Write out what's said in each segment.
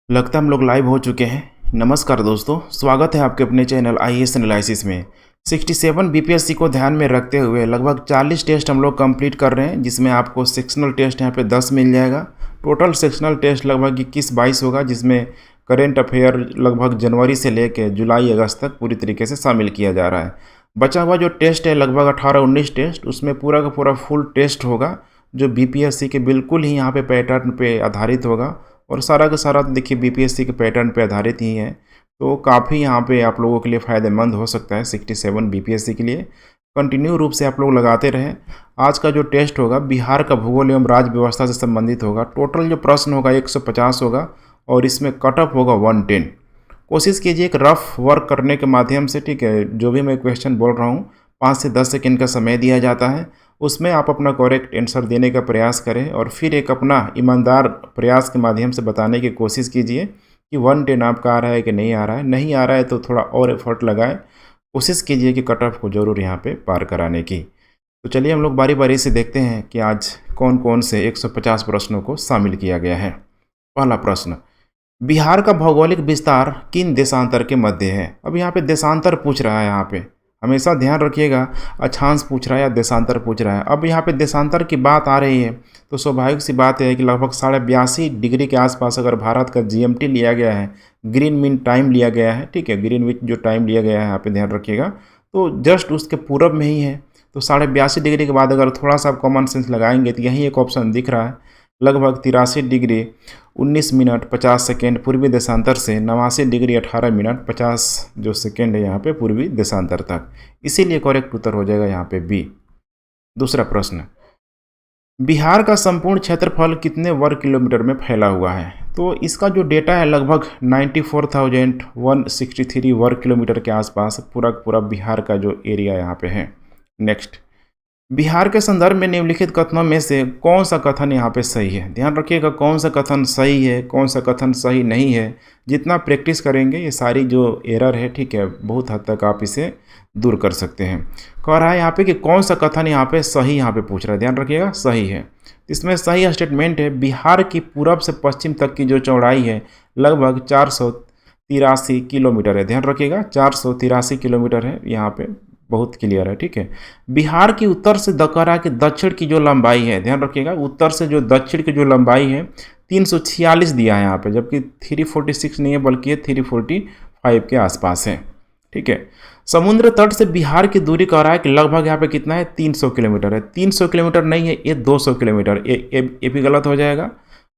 लगता है हम लोग लाइव हो चुके हैं। नमस्कार दोस्तों, स्वागत है आपके अपने चैनल आईएएस एनालिसिस में। 67 बीपीएससी को ध्यान में रखते हुए लगभग 40 टेस्ट हम लोग कंप्लीट कर रहे हैं, जिसमें आपको सेक्शनल टेस्ट यहाँ पे 10 मिल जाएगा। टोटल सेक्शनल टेस्ट लगभग 21-22 होगा, जिसमें करेंट अफेयर लगभग जनवरी से लेकर जुलाई अगस्त तक पूरी तरीके से शामिल किया जा रहा है। बचा हुआ जो टेस्ट है लगभग 18-19 टेस्ट, उसमें पूरा का पूरा फुल टेस्ट होगा, जो बीपीएससी के बिल्कुल ही यहाँ पे पैटर्न पे आधारित होगा। और सारा का सारा देखिए बीपीएससी के पैटर्न पे आधारित ही है, तो काफ़ी यहाँ पे आप लोगों के लिए फ़ायदेमंद हो सकता है 67 बीपीएससी के लिए। कंटिन्यू रूप से आप लोग लगाते रहें। आज का जो टेस्ट होगा बिहार का भूगोल एवं राज्य व्यवस्था से संबंधित होगा। टोटल जो प्रश्न होगा 150 होगा और इसमें कट ऑफ होगा 110। कोशिश कीजिए एक रफ वर्क करने के माध्यम से, ठीक है। जो भी मैं क्वेश्चन बोल रहा हूँ 5 से 10 सेकेंड का समय दिया जाता है, उसमें आप अपना करेक्ट आंसर देने का प्रयास करें और फिर एक अपना ईमानदार प्रयास के माध्यम से बताने की कोशिश कीजिए कि 110 आपका आ रहा है कि नहीं आ रहा है। नहीं आ रहा है तो थोड़ा और एफर्ट लगाएं, कोशिश कीजिए कि कट ऑफ को ज़रूर यहाँ पे पार कराने की। तो चलिए हम लोग बारी बारी से देखते हैं कि आज कौन कौन से 150 प्रश्नों को शामिल किया गया है। पहला प्रश्न, बिहार का भौगोलिक विस्तार किन देशांतर के मध्य है। अब यहाँ पे देशांतर पूछ रहा है, यहाँ पे हमेशा ध्यान रखिएगा, अक्षांश पूछ रहा है या देशांतर पूछ रहा है। अब यहाँ पे देशांतर की बात आ रही है तो स्वाभाविक सी बात है कि लगभग 82.5 डिग्री के आसपास अगर भारत का जीएमटी लिया गया है, ग्रीन मीन टाइम लिया गया है, ठीक है, ग्रीन विच जो टाइम लिया गया है यहाँ पे ध्यान रखिएगा, तो जस्ट उसके पूरब में ही है। तो 82.5 डिग्री के बाद अगर थोड़ा सा आप कॉमन सेंस लगाएंगे तो यही एक ऑप्शन दिख रहा है, लगभग 83 डिग्री 19 मिनट 50 सेकेंड पूर्वी देशांतर से 89 डिग्री 18 मिनट 50 जो सेकेंड है यहाँ पे पूर्वी देशांतर तक। इसीलिए करेक्ट उत्तर हो जाएगा यहाँ पे बी। दूसरा प्रश्न, बिहार का संपूर्ण क्षेत्रफल कितने वर्ग किलोमीटर में फैला हुआ है। तो इसका जो डेटा है लगभग 94,163 वर्ग किलोमीटर के आसपास पूरा बिहार का जो एरिया यहाँ पे है। नेक्स्ट, बिहार के संदर्भ में निम्नलिखित कथनों में से कौन सा कथन यहाँ पे सही है। ध्यान रखिएगा कौन सा कथन सही है, कौन सा कथन सही नहीं है। जितना प्रैक्टिस करेंगे ये सारी जो एरर है, ठीक है, बहुत हद तक आप इसे दूर कर सकते हैं। कह रहा है यहाँ पे कि कौन सा कथन यहाँ पे सही, यहाँ पे पूछ रहा है, ध्यान रखिएगा सही है। इसमें सही स्टेटमेंट है, बिहार की पूरब से पश्चिम तक की जो चौड़ाई है लगभग 483 किलोमीटर है। ध्यान रखिएगा 483 किलोमीटर है, यहाँ पे बहुत क्लियर है, ठीक है। बिहार की उत्तर से दकरा के दक्षिण की जो लंबाई है, ध्यान रखिएगा उत्तर से जो दक्षिण की जो लंबाई है 346 दिया है यहाँ पे, जबकि 346 नहीं है बल्कि ये 345 के आसपास है, ठीक है। समुद्र तट से बिहार की दूरी कह रहा है कि लगभग यहाँ पे कितना है 300 किलोमीटर है। 300 किलोमीटर नहीं है, ये 200 किलोमीटर, ये भी गलत हो जाएगा।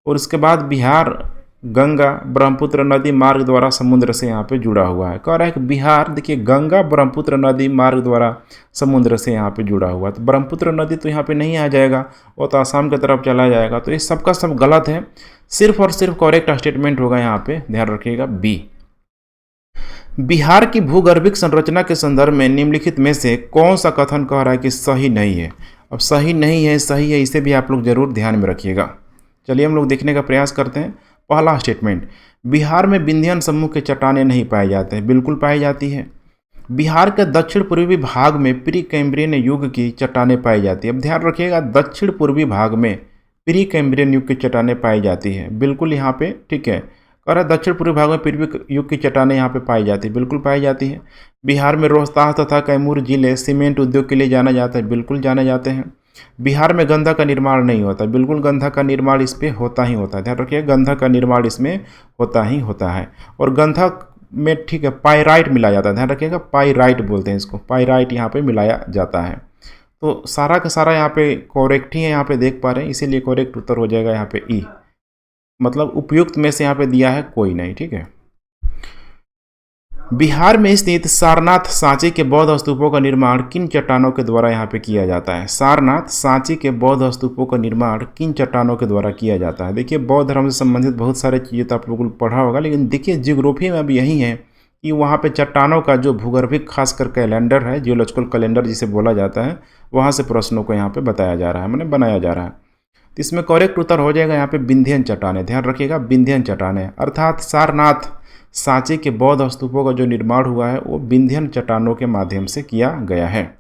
और उसके बाद बिहार गंगा ब्रह्मपुत्र नदी मार्ग द्वारा समुद्र से यहाँ पे जुड़ा हुआ है। कह रहा है कि बिहार देखिए गंगा ब्रह्मपुत्र नदी मार्ग द्वारा समुद्र से यहाँ पे जुड़ा हुआ है, तो ब्रह्मपुत्र नदी तो यहाँ पे नहीं आ जाएगा, वो तो आसाम की तरफ चला जाएगा। तो ये सबका सब गलत है, सिर्फ और सिर्फ करेक्ट स्टेटमेंट होगा यहाँ पे, ध्यान रखिएगा बी। बिहार की भूगर्भिक संरचना के संदर्भ में निम्नलिखित में से कौन सा कथन कह रहा है कि सही नहीं है। अब सही नहीं है सही है, इसे भी आप लोग जरूर ध्यान में रखिएगा। चलिए हम लोग देखने का प्रयास करते हैं। पहला स्टेटमेंट, बिहार में विंध्यन समूह के चट्टानें नहीं पाए जाते हैं। बिल्कुल पाई जाती है। बिहार के दक्षिण पूर्वी भाग में प्री कैम्ब्रियन युग की चट्टानें पाई जाती है। अब ध्यान रखिएगा दक्षिण पूर्वी भाग में प्री कैम्ब्रियन युग की चट्टानें पाई जाती है, बिल्कुल यहाँ पे, ठीक है। कह रहा है दक्षिण पूर्वी भाग में पूर्वी युग की चट्टानें यहाँ पे पाई जाती है, बिल्कुल पाई जाती है। बिहार में रोहतास तथा कैमूर जिले सीमेंट उद्योग के लिए जाना जाता है, बिल्कुल जाने जाते हैं। बिहार में गंधा का निर्माण नहीं होता, बिल्कुल गंधा का निर्माण इस पे होता ही होता है। ध्यान रखिए गंधा का निर्माण इसमें होता ही होता है। और गंधा में, ठीक है, पाइराइट मिलाया जाता है। ध्यान रखिएगा पाइराइट बोलते हैं इसको, पाइराइट यहाँ पे मिलाया जाता है। तो सारा का सारा यहाँ पे करेक्ट ही है, यहाँ पे देख पा रहे हैं, इसीलिए करेक्ट उत्तर हो जाएगा यहाँ पे ई। मतलब उपयुक्त में से यहाँ पे दिया है कोई नहीं, ठीक है। बिहार में स्थित सारनाथ सांची के बौद्ध स्तूपों का निर्माण किन चट्टानों के द्वारा यहाँ पे किया जाता है। सारनाथ सांची के बौद्ध स्तूपों का निर्माण किन चट्टानों के द्वारा किया जाता है। देखिए बौद्ध धर्म से संबंधित बहुत सारे चीज़ें तो आप लोगों को पढ़ा होगा, लेकिन देखिए जियोग्राफी में अब यही है कि वहाँ पे चट्टानों का जो भूगर्भिक खासकर कैलेंडर है, जियोलॉजिकल कैलेंडर जिसे बोला जाता है, वहाँ से प्रश्नों को यहाँ पे बताया जा रहा है, मैंने बनाया जा रहा है। तो इसमें करेक्ट उत्तर हो जाएगा यहाँ पे विंध्यन चट्टानें। ध्यान रखिएगा विंध्यन चट्टानें, अर्थात सारनाथ सांची के बौद्ध स्तूपों का जो निर्माण हुआ है वो विंध्यन चट्टानों के माध्यम से किया गया है।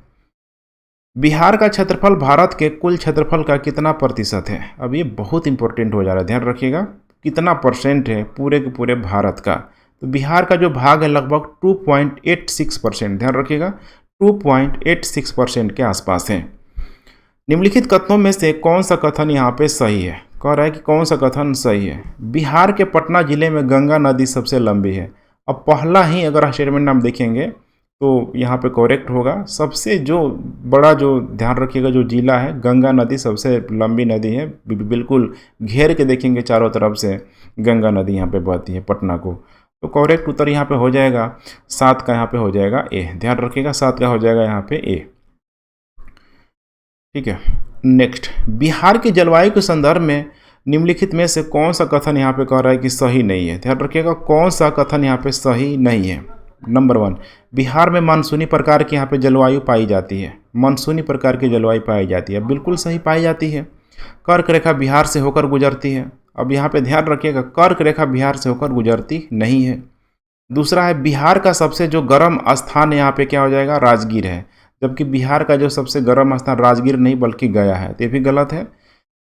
बिहार का क्षेत्रफल भारत के कुल क्षेत्रफल का कितना प्रतिशत है। अब ये बहुत इंपॉर्टेंट हो जा रहा है, ध्यान रखिएगा। कितना परसेंट है पूरे के पूरे भारत का, तो बिहार का जो भाग है लगभग 2.86%, ध्यान रखिएगा 2.86% के आसपास है। निम्नलिखित कथनों में से कौन सा कथन यहाँ पे सही है? कह रहा है कि कौन सा कथन सही है। बिहार के पटना जिले में गंगा नदी सबसे लंबी है। अब पहला ही अगर स्टेटमेंट हम देखेंगे तो यहाँ पे करेक्ट होगा। सबसे जो बड़ा, जो ध्यान रखिएगा, जो जिला है, गंगा नदी सबसे लंबी नदी है। बिल्कुल घेर के देखेंगे चारों तरफ से गंगा नदी यहाँ पे बहती है पटना को। तो करेक्ट उत्तर यहाँ पे हो जाएगा 7 का, यहाँ पे हो जाएगा ए। ध्यान रखिएगा 7 का हो जाएगा यहाँ पे ए। ठीक है, नेक्स्ट, बिहार के जलवायु के संदर्भ में निम्नलिखित में से कौन सा कथन यहाँ पे कह रहा है कि सही नहीं है? ध्यान रखिएगा कौन सा कथन यहाँ पे सही नहीं है। नंबर 1, बिहार में मानसूनी प्रकार की यहाँ पे जलवायु पाई जाती है। मानसूनी प्रकार की जलवायु पाई जाती है, बिल्कुल सही पाई जाती है। कर्क रेखा बिहार से होकर गुजरती है। अब यहाँ पे ध्यान रखिएगा कर्क रेखा बिहार से होकर गुजरती नहीं है। दूसरा है बिहार का सबसे जो गर्म स्थान यहाँ पे क्या हो जाएगा? राजगीर है, जबकि बिहार का जो सबसे गर्म स्थान राजगीर नहीं बल्कि गया है, तो ये भी गलत है।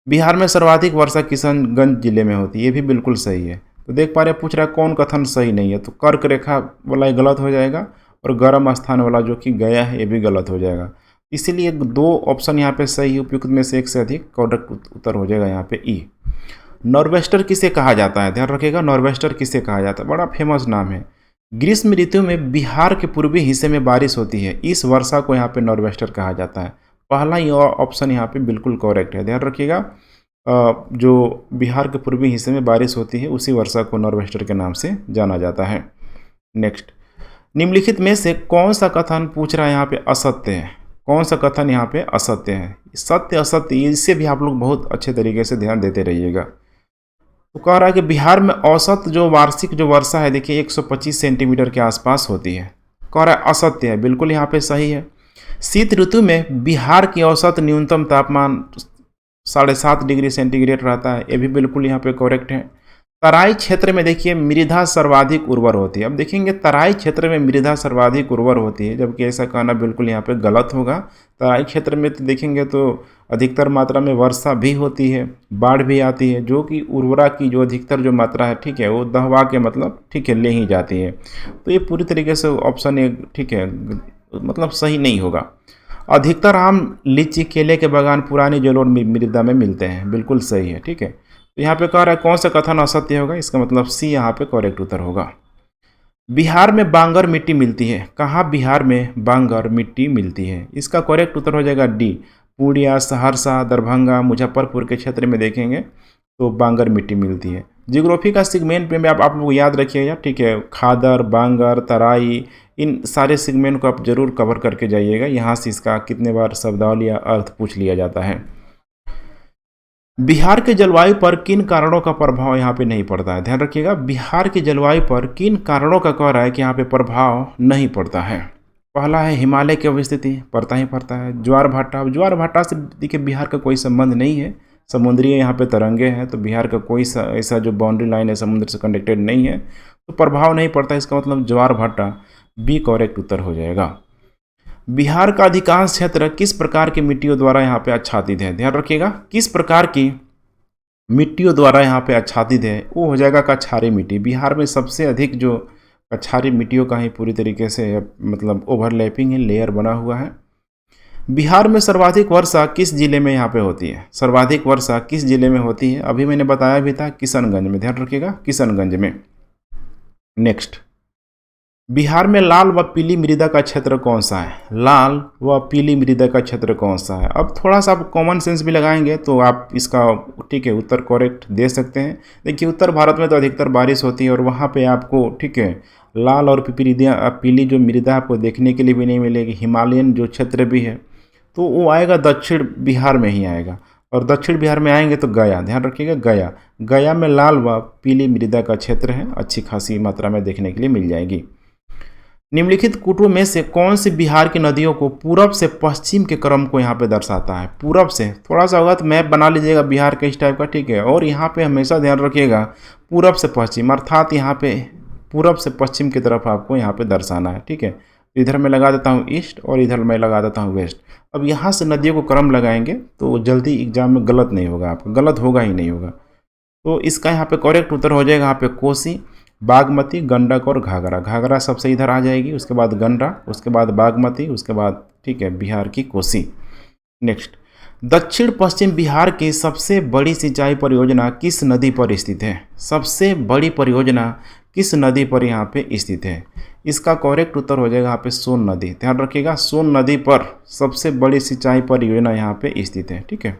बिहार में सर्वाधिक वर्षा किशनगंज जिले में होती है, ये भी बिल्कुल सही है। तो देख पा रहे हैं, पूछ रहा है कौन कथन सही नहीं है, तो कर्क रेखा वाला गलत हो जाएगा और गर्म स्थान वाला जो कि गया है ये भी गलत हो जाएगा। इसीलिए 2 ऑप्शन यहाँ पे सही है, उपयुक्त में से एक से अधिक करेक्ट उत्तर हो जाएगा यहाँ पे ई। नॉर्वेस्टर किसे कहा जाता है? ध्यान रखिएगा नॉर्वेस्टर किसे कहा जाता है, बड़ा फेमस नाम है। ग्रीष्म ऋतु में बिहार के पूर्वी हिस्से में बारिश होती है, इस वर्षा को यहाँ पे नॉर्वेस्टर कहा जाता है। पहला ही ऑप्शन यहाँ पे बिल्कुल करेक्ट है। ध्यान रखिएगा जो बिहार के पूर्वी हिस्से में बारिश होती है उसी वर्षा को नॉर्वेस्टर के नाम से जाना जाता है। नेक्स्ट, निम्नलिखित में से कौन सा कथन पूछ रहा है यहाँ पे असत्य है? कौन सा कथन यहाँ पे असत्य है? सत्य असत्य इससे भी आप लोग बहुत अच्छे तरीके से ध्यान देते रहिएगा। तो कह रहा है कि बिहार में औसत जो वार्षिक जो वर्षा है देखिए 125 सेंटीमीटर के आसपास होती है। कह रहा है असत्य है, बिल्कुल यहाँ पे सही है। शीत ऋतु में बिहार की औसत न्यूनतम तापमान 7.5 डिग्री सेंटीग्रेड रहता है, ये भी बिल्कुल यहाँ पे करेक्ट है। तराई क्षेत्र में देखिए मृदा सर्वाधिक उर्वर होती है। अब देखेंगे तराई क्षेत्र में मृदा सर्वाधिक उर्वर होती है, जबकि ऐसा कहना बिल्कुल यहाँ पे गलत होगा। तराई क्षेत्र में तो देखेंगे तो अधिकतर मात्रा में वर्षा भी होती है, बाढ़ भी आती है, जो कि उर्वरा की जो अधिकतर जो मात्रा है ठीक है वो दहवा के मतलब ठीक है ले ही जाती है। तो ये पूरी तरीके से ऑप्शन एक ठीक है मतलब सही नहीं होगा। अधिकतर आम, लीची, केले के बागान पुरानी जलोढ़ मृदा में मिलते हैं, बिल्कुल सही है। ठीक है, तो यहाँ पे कह रहा है कौन सा कथन असत्य होगा? इसका मतलब सी यहाँ पे करेक्ट उत्तर होगा। बिहार में बांगर मिट्टी मिलती है। कहाँ बिहार में बांगर मिट्टी मिलती है? इसका करेक्ट उत्तर हो जाएगा डी। पूर्णिया, सहरसा, दरभंगा, मुजफ्फरपुर के क्षेत्र में देखेंगे तो बांगर मिट्टी मिलती है। जियोग्राफी का सेगमेंट में आप लोग याद रखिएगा, ठीक है, खादर, बांगर, तराई, इन सारे सेगमेंट को आप जरूर कवर करके जाइएगा। यहाँ से इसका कितने बार शब्दावली या अर्थ पूछ लिया जाता है। बिहार के जलवायु पर किन कारणों का प्रभाव यहाँ पे नहीं पड़ता है? ध्यान रखिएगा बिहार की जलवायु पर किन कारणों का कह रहा है कि यहाँ पे प्रभाव नहीं पड़ता है। पहला है हिमालय की अवस्थिति, पड़ता ही पड़ता है। ज्वार भाटा, अब ज्वार भाटा से देखिए बिहार का कोई संबंध नहीं है, समुद्री यहाँ पे तरंगे हैं, तो बिहार का कोई ऐसा जो बाउंड्री लाइन है समुद्र से कनेक्टेड नहीं है, तो प्रभाव नहीं पड़ता। इसका मतलब ज्वार भाटा बी करेक्ट उत्तर हो जाएगा। बिहार का अधिकांश क्षेत्र किस प्रकार की मिट्टियों द्वारा यहाँ पे आच्छादित है? ध्यान रखिएगा किस प्रकार की मिट्टियों द्वारा यहाँ पे आच्छादित है, वो हो जाएगा कछारी मिट्टी। बिहार में सबसे अधिक जो कछारी मिट्टियों का ही पूरी तरीके से मतलब ओवरलैपिंग है, लेयर बना हुआ है। बिहार में सर्वाधिक वर्षा किस जिले में यहाँ पे होती है? सर्वाधिक वर्षा किस जिले में होती है? अभी मैंने बताया भी था किशनगंज में, ध्यान रखिएगा किशनगंज में। नेक्स्ट, बिहार में लाल व पीली मृदा का क्षेत्र कौन सा है? लाल व पीली मृदा का क्षेत्र कौन सा है? अब थोड़ा सा आप कॉमन सेंस भी लगाएंगे तो आप इसका ठीक है उत्तर करेक्ट दे सकते हैं। देखिए उत्तर भारत में तो अधिकतर बारिश होती है और वहाँ पे आपको ठीक है लाल और पीली जो मृदा आपको देखने के लिए भी नहीं मिलेगी। हिमालयन जो क्षेत्र भी है तो वो आएगा दक्षिण बिहार में ही आएगा, और दक्षिण बिहार में आएंगे तो गया, ध्यान रखिएगा गया में लाल व पीली मृदा का क्षेत्र है, अच्छी खासी मात्रा में देखने के लिए मिल जाएगी। निम्नलिखित कूटों में से कौन सी बिहार की नदियों को पूरब से पश्चिम के क्रम को यहाँ पे दर्शाता है? पूरब से, थोड़ा सा होगा तो मैप बना लीजिएगा बिहार के इस टाइप का, ठीक है, और यहाँ पे हमेशा ध्यान रखिएगा पूरब से पश्चिम, अर्थात यहाँ पे पूरब से पश्चिम की तरफ आपको यहाँ पे दर्शाना है। ठीक है, इधर मैं लगा देता हूँ ईस्ट और इधर मैं लगा देता हूँ वेस्ट। अब यहाँ से नदियों को क्रम लगाएंगे तो जल्दी एग्जाम में गलत नहीं होगा, आपका गलत होगा ही नहीं होगा। तो इसका यहाँ पे करेक्ट उत्तर हो जाएगा यहाँ पे कोसी, बागमती, गंडक और घाघरा। घाघरा सबसे इधर आ जाएगी, उसके बाद गंडा, उसके बाद बागमती, उसके बाद ठीक है बिहार की कोसी। नेक्स्ट, दक्षिण पश्चिम बिहार की सबसे बड़ी सिंचाई परियोजना किस नदी पर स्थित है? सबसे बड़ी परियोजना किस नदी पर यहाँ पे स्थित है? इसका करेक्ट उत्तर हो जाएगा यहाँ पे सोन नदी। ध्यान रखिएगा, सोन नदी पर सबसे बड़ी सिंचाई परियोजना यहाँ पे स्थित है। ठीक है,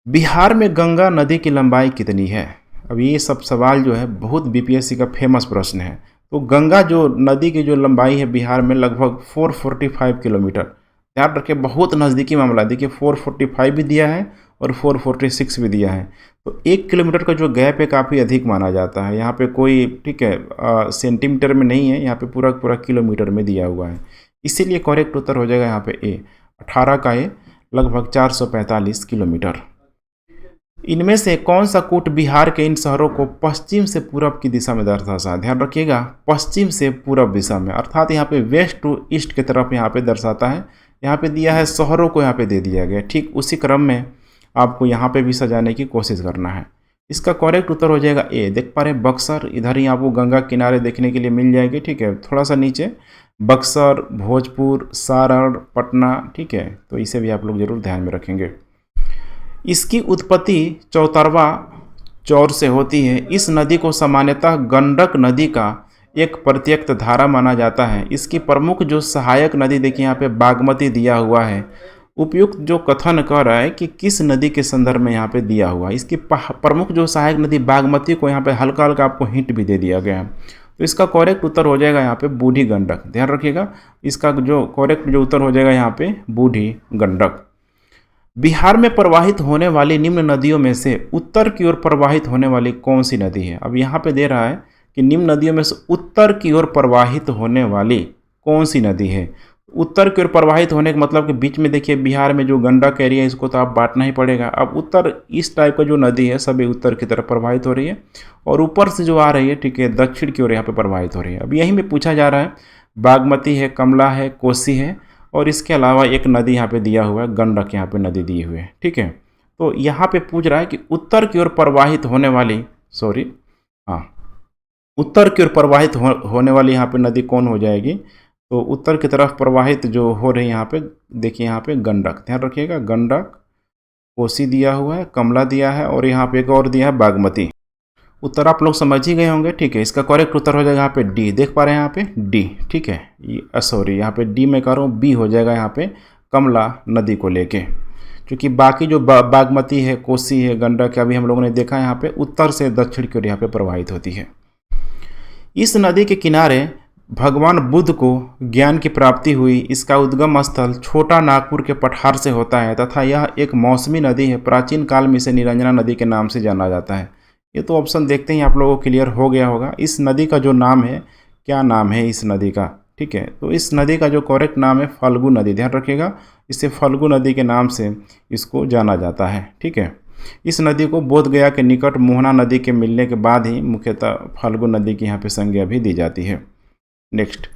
बिहार में गंगा नदी की लंबाई कितनी है? अब ये सब सवाल जो है बहुत बीपीएससी का फेमस प्रश्न है। तो गंगा जो नदी की जो लंबाई है बिहार में लगभग 445 किलोमीटर। ध्यान रखिए, बहुत नज़दीकी मामला। देखिए 445 भी दिया है और 446 भी दिया है, तो 1 किलोमीटर का जो गैप है काफ़ी अधिक माना जाता है। यहाँ पे कोई ठीक है सेंटीमीटर में नहीं है, यहाँ पे पूरा पूरा किलोमीटर में दिया हुआ है। इसीलिए करेक्ट उत्तर हो जाएगा यहाँ पे ए, 18 का ए, लगभग 445 किलोमीटर। इनमें से कौन सा कूट बिहार के इन शहरों को पश्चिम से पूरब की दिशा में दर्शाता है? ध्यान रखिएगा, पश्चिम से पूरब दिशा में, अर्थात यहाँ पे वेस्ट टू ईस्ट की तरफ यहाँ पे दर्शाता है। यहाँ पे दिया है शहरों को, यहाँ पे दे दिया गया, ठीक उसी क्रम में आपको यहाँ पे भी सजाने की कोशिश करना है। इसका करेक्ट उत्तर हो जाएगा ए। देख पा रहे हैं बक्सर, इधर ही आपको गंगा किनारे देखने के लिए मिल जाएगी। ठीक है, थोड़ा सा नीचे बक्सर, भोजपुर, सारण, पटना। ठीक है, तो इसे भी आप लोग जरूर ध्यान में रखेंगे। इसकी उत्पत्ति चौतरवा चौर से होती है। इस नदी को सामान्यतः गंडक नदी का एक प्रत्यक्ष धारा माना जाता है। इसकी प्रमुख जो सहायक नदी, देखिए यहाँ पे बागमती दिया हुआ है। उपयुक्त जो कथन कर रहा है कि किस नदी के संदर्भ में यहाँ पे दिया हुआ है। इसकी प्रमुख जो सहायक नदी बागमती को यहाँ पे हल्का हल्का आपको हिंट भी दे दिया गया है। तो इसका करेक्ट उत्तर हो जाएगा यहाँ पे बूढ़ी गंडक। ध्यान रखिएगा, इसका जो करेक्ट जो उत्तर हो जाएगा यहाँ पे बूढ़ी गंडक। बिहार में प्रवाहित होने वाली निम्न नदियों में से उत्तर की ओर प्रवाहित होने वाली कौन सी नदी है? अब यहाँ पे दे रहा है कि निम्न नदियों में से उत्तर की ओर प्रवाहित होने वाली कौन सी नदी है। उत्तर की ओर प्रवाहित होने का मतलब कि बीच में देखिए बिहार में जो गंडक एरिया है इसको तो आप बांटना ही पड़ेगा। अब उत्तर इस टाइप का जो नदी है सभी उत्तर की तरफ प्रवाहित हो रही है, और ऊपर से जो आ रही है ठीक है दक्षिण की ओर यहाँ पे प्रवाहित हो रही है। अब यहीं में पूछा जा रहा है, बागमती है, कमला है, कोसी है, और इसके अलावा एक नदी यहाँ पे दिया हुआ है, गंडक यहाँ पे नदी दी हुई है। ठीक है, तो यहाँ पे पूछ रहा है कि उत्तर की ओर प्रवाहित होने वाली उत्तर की ओर प्रवाहित होने वाली यहाँ पे नदी कौन हो जाएगी? तो उत्तर की तरफ प्रवाहित जो हो रही है यहाँ पे देखिए यहाँ पे गंडक। ध्यान रखिएगा, गंडक, कोसी दिया हुआ है, कमला दिया है, और यहाँ पे एक और दिया है बागमती। उत्तर आप लोग समझ ही गए होंगे। ठीक है, इसका करेक्ट उत्तर हो जाएगा यहाँ पे डी। देख पा रहे हैं यहाँ पे डी। ठीक है, सॉरी यहाँ पे डी में कर रहा हूँ, बी हो जाएगा यहाँ पे कमला नदी को लेके, क्योंकि बाकी जो बागमती है, कोसी है, गंडक अभी हम लोगों ने देखा यहाँ पे उत्तर से दक्षिण की ओर यहाँ पे प्रवाहित होती है। इस नदी के किनारे भगवान बुद्ध को ज्ञान की प्राप्ति हुई। इसका उद्गम स्थल छोटा नागपुर के पठार से होता है तथा यह एक मौसमी नदी है। प्राचीन काल में इसे निरंजना नदी के नाम से जाना जाता है। ये तो ऑप्शन देखते ही आप लोगों को क्लियर हो गया होगा। इस नदी का जो नाम है, क्या नाम है इस नदी का? ठीक है, तो इस नदी का जो करेक्ट नाम है फल्गु नदी। ध्यान रखिएगा, इसे फल्गु नदी के नाम से इसको जाना जाता है। ठीक है, इस नदी को बोधगया के निकट मोहना नदी के मिलने के बाद ही मुख्यतः फल्गु नदी की यहाँ पे संज्ञा भी दी जाती है। नेक्स्ट,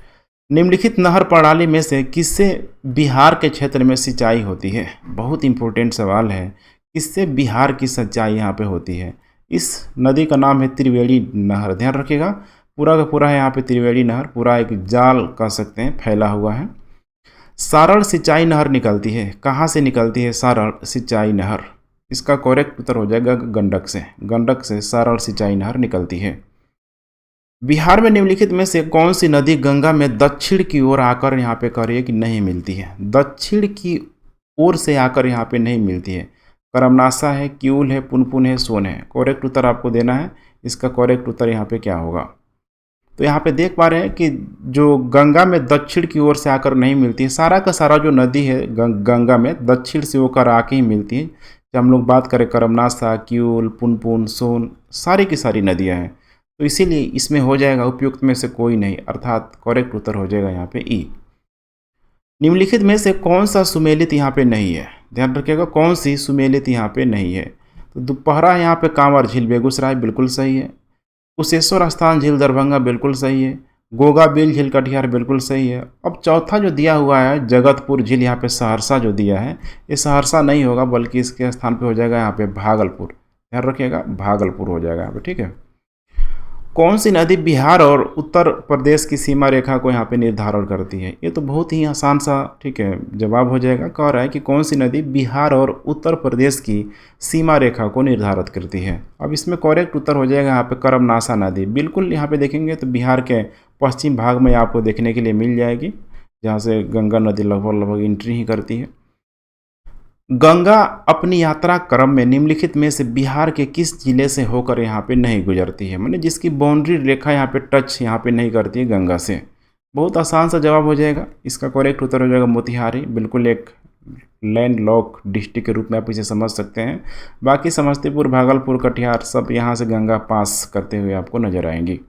निम्नलिखित नहर प्रणाली में से किससे बिहार के क्षेत्र में सिंचाई होती है? बहुत इंपॉर्टेंट सवाल है, किससे बिहार की सिंचाई यहाँ पे होती है? इस नदी का नाम है त्रिवेणी नहर। ध्यान रखिएगा, पूरा का पूरा है यहाँ पे त्रिवेणी नहर, पूरा एक जाल कह सकते हैं फैला हुआ है। सारण सिंचाई नहर निकलती है, कहाँ से निकलती है सारण सिंचाई नहर? इसका करेक्ट उत्तर हो जाएगा गंडक से। गंडक से सारण सिंचाई नहर निकलती है। बिहार में निम्नलिखित में से कौन सी नदी गंगा में दक्षिण की ओर आकर यहाँ पे कह रही है कि नहीं मिलती है? दक्षिण की ओर से आकर यहाँ पे नहीं मिलती है। करमनासा है, किऊल है, पुनपुन है, सोन है। करेक्ट उत्तर आपको देना है। इसका करेक्ट उत्तर यहाँ पे क्या होगा? तो यहाँ पे देख पा रहे हैं कि जो गंगा में दक्षिण की ओर से आकर नहीं मिलती है, सारा का सारा जो नदी है गंगा में दक्षिण से होकर आके ही मिलती है। जब हम लोग बात करें करमनासा, किऊल, पुनपुन, सोन, सारी की सारी नदियाँ हैं, तो इसीलिए इसमें हो जाएगा उपयुक्त में से कोई नहीं, अर्थात करेक्ट उत्तर हो जाएगा यहाँ पे ई। निम्नलिखित में से कौन सा सुमेलित यहाँ पे नहीं है? ध्यान रखिएगा, कौन सी सुमेलित यहाँ पे नहीं है? तो दोपहरा यहाँ पे कांवर झील बेगूसराय बिल्कुल सही है। कुशेश्वर स्थान झील दरभंगा बिल्कुल सही है। गोगा बिल झील कटिहार बिल्कुल सही है। अब चौथा जो दिया हुआ है जगतपुर झील, यहाँ पे सहरसा जो दिया है, ये सहरसा नहीं होगा बल्कि इसके स्थान पे हो जाएगा यहाँ पे भागलपुर। ध्यान रखिएगा, भागलपुर हो जाएगा यहाँ पे, ठीक है। कौन सी नदी बिहार और उत्तर प्रदेश की सीमा रेखा को यहाँ पे निर्धारण करती है? ये तो बहुत ही आसान सा, ठीक है, जवाब हो जाएगा। कह रहा है कि कौन सी नदी बिहार और उत्तर प्रदेश की सीमा रेखा को निर्धारित करती है। अब इसमें करेक्ट उत्तर हो जाएगा यहाँ पे करमनाशा नदी। बिल्कुल यहाँ पे देखेंगे तो बिहार के पश्चिम भाग में आपको देखने के लिए मिल जाएगी, जहाँ से गंगा नदी लगभग लगभग एंट्री ही करती है। गंगा अपनी यात्रा क्रम में निम्नलिखित में से बिहार के किस जिले से होकर यहाँ पे नहीं गुजरती है? माने जिसकी बाउंड्री रेखा यहाँ पे टच यहाँ पे नहीं करती है गंगा से। बहुत आसान सा जवाब हो जाएगा। इसका करेक्ट उत्तर हो जाएगा मोतिहारी। बिल्कुल एक लैंड लॉक डिस्ट्रिक्ट के रूप में आप इसे समझ सकते हैं। बाकी समस्तीपुर, भागलपुर, कटिहार सब यहाँ से गंगा पास करते हुए आपको नजर आएंगी।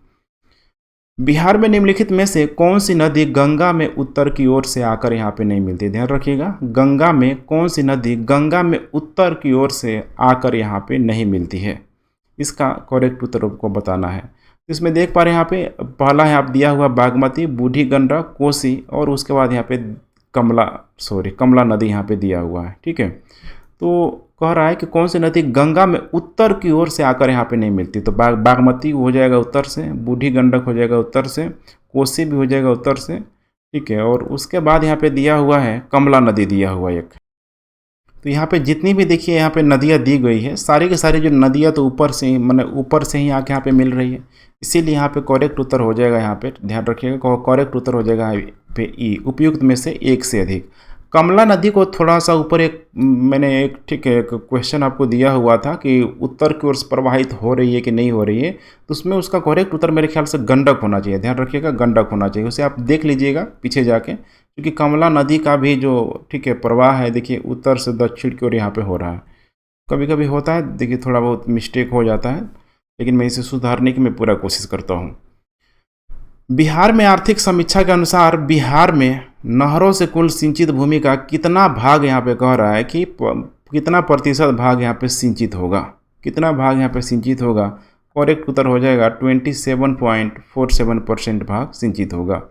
बिहार में निम्नलिखित में से कौन सी नदी गंगा में उत्तर की ओर से आकर यहाँ पे नहीं मिलती? ध्यान रखिएगा, गंगा में कौन सी नदी गंगा में उत्तर की ओर से आकर यहाँ पे नहीं मिलती है? इसका करेक्ट उत्तर आपको बताना है। इसमें देख पा रहे हैं यहाँ पे पहला है आप दिया हुआ बागमती, बूढ़ी गंडक, कोसी और उसके बाद यहाँ पे कमला नदी यहाँ पे दिया हुआ है, ठीक है। तो कह रहा है कि कौन सी नदी गंगा में उत्तर की ओर से आकर यहाँ पे नहीं मिलती? तो बागमती हो जाएगा उत्तर से, बूढ़ी गंडक हो जाएगा उत्तर से, कोसी भी हो जाएगा उत्तर से, ठीक है। और उसके बाद यहाँ पे दिया हुआ है कमला नदी दिया हुआ एक। तो यहाँ पे जितनी भी देखिए यहाँ पे नदियाँ दी गई है, सारी के सारी जो नदियाँ तो ऊपर से ही मैंने ऊपर से ही आके यहाँ पे मिल रही है, इसीलिए यहाँ पे करेक्ट उत्तर हो जाएगा। यहाँ पे ध्यान रखिएगा, करेक्ट उत्तर हो जाएगा यहाँ पे ई, उपयुक्त में से एक से अधिक। कमला नदी को थोड़ा सा ऊपर मैंने एक, ठीक है, एक क्वेश्चन आपको दिया हुआ था कि उत्तर की ओर से प्रवाहित हो रही है कि नहीं हो रही है, तो उसमें उसका करेक्ट उत्तर मेरे ख्याल से गंडक होना चाहिए। ध्यान रखिएगा, गंडक होना चाहिए। उसे आप देख लीजिएगा पीछे जाके, क्योंकि कमला नदी का भी जो, ठीक है, प्रवाह है देखिए उत्तर से दक्षिण की ओर यहाँ पे हो रहा है। कभी कभी होता है देखिए, थोड़ा बहुत मिस्टेक हो जाता है, लेकिन मैं इसे सुधारने की मैं पूरा कोशिश करता हूँ। बिहार में आर्थिक समीक्षा के अनुसार बिहार में नहरों से कुल सिंचित भूमि का कितना भाग यहाँ पे कह रहा है कि कितना प्रतिशत भाग यहाँ पे सिंचित होगा? कितना भाग यहाँ पे सिंचित होगा? करेक्ट उत्तर हो जाएगा 27.47% भाग सिंचित होगा।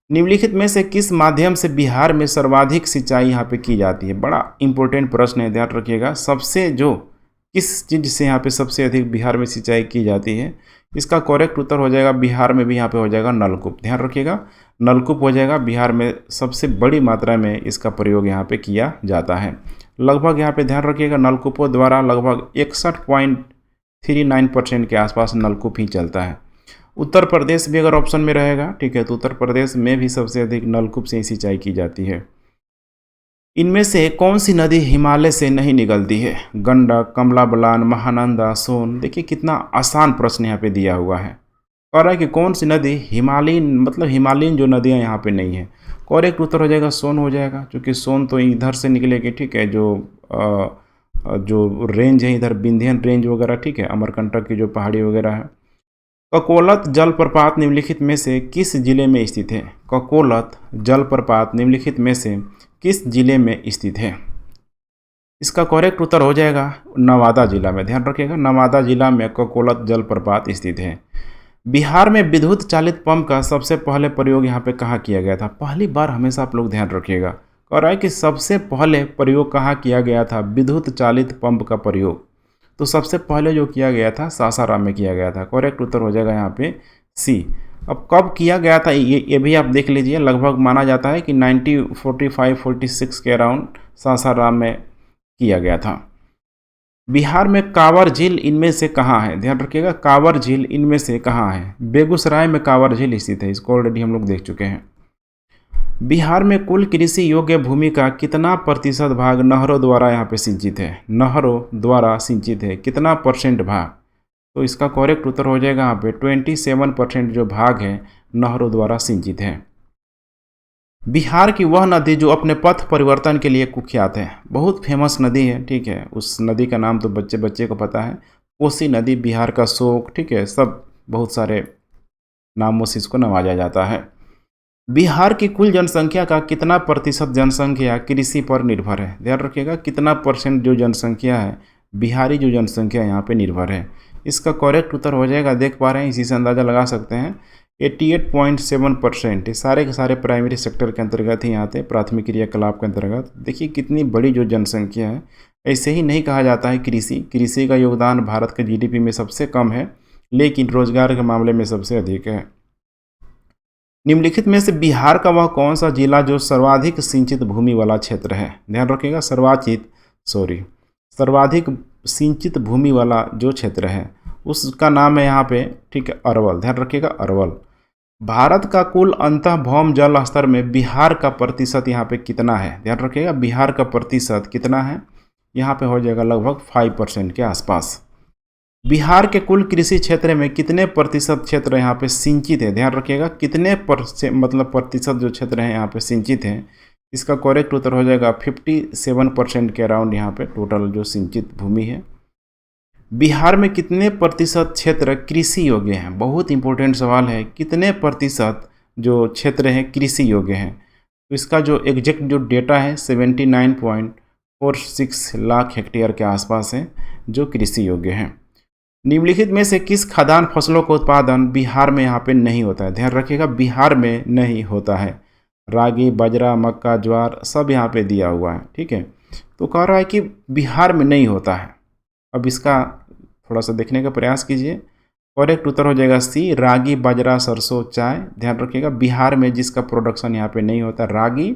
निम्नलिखित में से किस माध्यम से बिहार में सर्वाधिक सिंचाई यहाँ पे की जाती है? बड़ा इंपॉर्टेंट प्रश्न है, ध्यान रखिएगा। सबसे जो किस चीज़ से यहाँ पे सबसे अधिक बिहार में सिंचाई की जाती है? इसका करेक्ट उत्तर हो जाएगा बिहार में भी यहाँ पे हो जाएगा नलकूप। ध्यान रखिएगा, नलकूप हो जाएगा। बिहार में सबसे बड़ी मात्रा में इसका प्रयोग यहाँ पे किया जाता है। लगभग यहाँ पे ध्यान रखिएगा, नलकूपों द्वारा लगभग 61.39% के आसपास नलकूप ही चलता है। उत्तर प्रदेश भी अगर ऑप्शन में रहेगा, ठीक है, तो उत्तर प्रदेश में भी सबसे अधिक नलकूप से सिंचाई की जाती है। इनमें से कौन सी नदी हिमालय से नहीं निकलती है? गंडक, कमला बलान, महानंदा, सोन। देखिए कितना आसान प्रश्न यहाँ पे दिया हुआ है। कह रहा है कि कौन सी नदी हिमालयन, मतलब हिमालयन जो नदियाँ यहाँ पे नहीं है। करेक्ट उत्तर हो जाएगा सोन हो जाएगा, क्योंकि सोन तो इधर से निकलेगी, ठीक है, जो रेंज है इधर विंध्यन रेंज वगैरह, ठीक है, अमरकंटक की जो पहाड़ी वगैरह है। ककोलत जलप्रपात निम्नलिखित में से किस जिले में स्थित है? ककोलत जलप्रपात निम्नलिखित में से किस जिले में स्थित है? इसका करेक्ट उत्तर हो जाएगा नवादा जिला में। ध्यान रखिएगा, नवादा जिला में ककोलत जलप्रपात स्थित है। बिहार में विद्युत चालित पंप का सबसे पहले प्रयोग यहाँ पे कहाँ किया गया था? पहली बार हमेशा आप लोग ध्यान रखिएगा। कह रहा है कि सबसे पहले प्रयोग कहाँ किया गया था विद्युत चालित पंप का प्रयोग? तो सबसे पहले जो किया गया था सासाराम में किया गया था। करेक्ट उत्तर हो जाएगा यहाँ पे सी। अब कब किया गया था ये भी आप देख लीजिए। लगभग माना जाता है कि 1945-46 के अराउंड सासाराम में किया गया था। बिहार में कांवर झील इनमें से कहाँ है? ध्यान रखिएगा, कांवर झील इनमें से कहाँ है? बेगूसराय में कांवर झील स्थित है। इसको ऑलरेडी हम लोग देख चुके हैं। बिहार में कुल कृषि योग्य भूमि का कितना प्रतिशत भाग नहरों द्वारा यहाँ पे सिंचित है? नहरों द्वारा सिंचित है, कितना % भाग? तो इसका करेक्ट उत्तर हो जाएगा यहाँ पे 27% जो भाग है नहरों द्वारा सिंचित है। बिहार की वह नदी जो अपने पथ परिवर्तन के लिए कुख्यात है, बहुत फेमस नदी है, ठीक है, उस नदी का नाम तो बच्चे बच्चे को पता है, कोसी नदी, बिहार का शोक, ठीक है, सब बहुत सारे नामों से इसको नवाजा जाता है। बिहार की कुल जनसंख्या का कितना प्रतिशत जनसंख्या कृषि पर निर्भर है? ध्यान रखिएगा, कितना % जो जनसंख्या है बिहारी जो जनसंख्या यहाँ पे निर्भर है। इसका करेक्ट उत्तर हो जाएगा, देख पा रहे हैं, इसी से अंदाज़ा लगा सकते हैं, 88.7%। ये सारे के सारे प्राइमरी सेक्टर के अंतर्गत ही आते हैं, प्राथमिक क्रियाकलाप के अंतर्गत। देखिए कितनी बड़ी जो जनसंख्या है ऐसे ही नहीं कहा जाता है कृषि का योगदान भारत के जीडीपी में सबसे कम है, लेकिन रोजगार के मामले में सबसे अधिक है। निम्नलिखित में से बिहार का वह कौन सा जिला जो सर्वाधिक सिंचित भूमि वाला क्षेत्र है? ध्यान रखिएगा, सर्वाधिक सिंचित भूमि वाला जो क्षेत्र है उसका नाम है यहाँ पे, ठीक है, अरवल। ध्यान रखिएगा, अरवल। भारत का कुल अंतः भौम जल स्तर में बिहार का प्रतिशत यहाँ पे कितना है? ध्यान रखिएगा, बिहार का प्रतिशत कितना है? यहाँ पे हो जाएगा लगभग 5% के आसपास। बिहार के कुल कृषि क्षेत्र में कितने प्रतिशत क्षेत्र यहाँ पे सिंचित है? ध्यान रखिएगा, कितने प्रतिशत जो क्षेत्र है यहाँ पे सिंचित है? इसका करेक्ट उत्तर हो जाएगा 57% के अराउंड यहाँ पे टोटल जो सिंचित भूमि है। बिहार में कितने प्रतिशत क्षेत्र कृषि योग्य हैं? बहुत इंपॉर्टेंट सवाल है, कितने प्रतिशत जो क्षेत्र हैं कृषि योग्य हैं? तो इसका जो एग्जैक्ट जो डेटा है 79.46 लाख हेक्टेयर के आसपास है जो कृषि योग्य हैं। निम्नलिखित में से किस खाद्यान्न फसलों का उत्पादन बिहार में यहाँ पे नहीं होता है? ध्यान रखिएगा, बिहार में नहीं होता है। रागी, बाजरा, मक्का, ज्वार सब यहाँ पे दिया हुआ है, ठीक है। तो कह रहा है कि बिहार में नहीं होता है। अब इसका थोड़ा सा देखने का प्रयास कीजिए। करेक्ट उत्तर हो जाएगा सी, रागी, बाजरा, सरसों, चाय। ध्यान रखिएगा, बिहार में जिसका प्रोडक्शन यहाँ पे नहीं होता, रागी,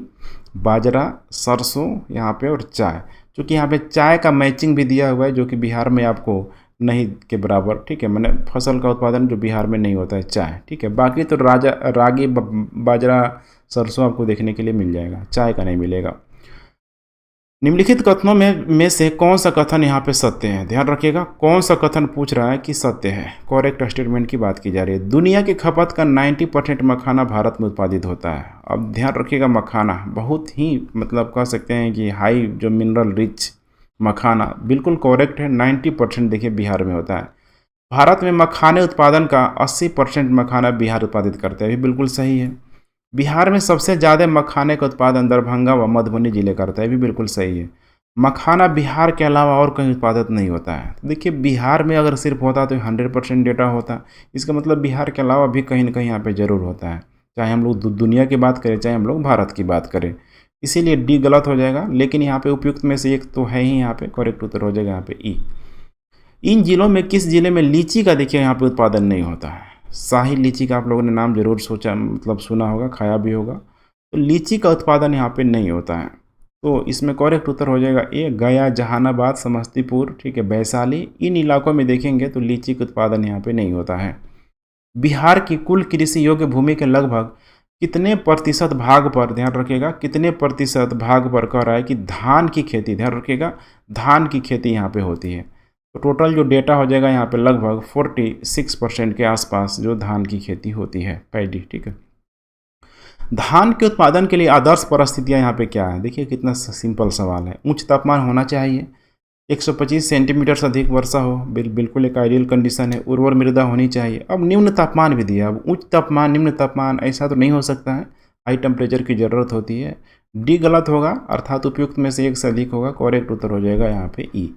बाजरा, सरसों यहाँ पे और चाय। क्योंकि यहाँ पे चाय का मैचिंग भी दिया हुआ है जो कि बिहार में आपको नहीं के बराबर, ठीक है, मैंने फसल का उत्पादन जो बिहार में नहीं होता है चाय, ठीक है। बाकी तो रागी, बाजरा, सरसों आपको देखने के लिए मिल जाएगा, चाय का नहीं मिलेगा। निम्नलिखित कथनों में से कौन सा कथन यहाँ पे सत्य है? ध्यान रखिएगा, कौन सा कथन पूछ रहा है कि सत्य है? करेक्ट स्टेटमेंट की बात की जा रही है। दुनिया की खपत का 90% मखाना भारत में उत्पादित होता है। अब ध्यान रखिएगा, मखाना बहुत ही मतलब कह सकते हैं कि हाई जो मिनरल रिच मखाना, बिल्कुल करेक्ट है। 90% देखिए बिहार में होता है। भारत में मखाने उत्पादन का 80% मखाना बिहार उत्पादित करते हैं, भी बिल्कुल सही है। बिहार में सबसे ज़्यादा मखाने का उत्पादन दरभंगा व मधुबनी जिले करता है, भी बिल्कुल सही है। मखाना बिहार के अलावा और कहीं उत्पादित नहीं होता है। तो देखिए, बिहार में अगर सिर्फ होता तो 100% डेटा होता, इसका मतलब बिहार के अलावा भी कहीं ना कहीं यहाँ पे ज़रूर होता है, चाहे हम लोग दुनिया की बात करें चाहे हम लोग भारत की बात करें। इसीलिए डी गलत हो जाएगा, लेकिन यहाँ पे उपयुक्त में से एक तो है ही, यहाँ पे करेक्ट उत्तर हो जाएगा यहाँ पे ई। इन जिलों में किस जिले में लीची का देखिए यहाँ पे उत्पादन नहीं होता है? शाही लीची का आप लोगों ने नाम जरूर सोचा, मतलब सुना होगा, खाया भी होगा। तो लीची का उत्पादन यहाँ पे नहीं होता है, तो इसमें करेक्ट उत्तर हो जाएगा ए, गया, जहानाबाद, समस्तीपुर, ठीक है, वैशाली। इन इलाकों में देखेंगे तो लीची का उत्पादन यहाँ पे नहीं होता है। बिहार की कुल कृषि योग्य भूमि के लगभग कितने प्रतिशत भाग पर, ध्यान रखिएगा, कितने प्रतिशत भाग पर कह रहा है कि धान की खेती, ध्यान रखिएगा, धान की खेती यहाँ पे होती है। तो टोटल जो डेटा हो जाएगा यहाँ पे लगभग 46% के आसपास जो धान की खेती होती है, पैडी, ठीक है। धान के उत्पादन के लिए आदर्श परिस्थितियाँ यहाँ पे क्या है? देखिए कितना सिंपल सवाल है। उच्च तापमान होना चाहिए, 125 सेंटीमीटर से अधिक वर्षा हो, बिल्कुल एक आइडियल कंडीशन है। उर्वर मृदा होनी चाहिए। अब निम्न तापमान भी दिया, अब उच्च तापमान, निम्न तापमान ऐसा तो नहीं हो सकता है, हाई टेम्परेचर की ज़रूरत होती है। डी गलत होगा, अर्थात उपयुक्त में से एक से अधिक होगा। करेक्ट उत्तर हो जाएगा यहाँ पे ई।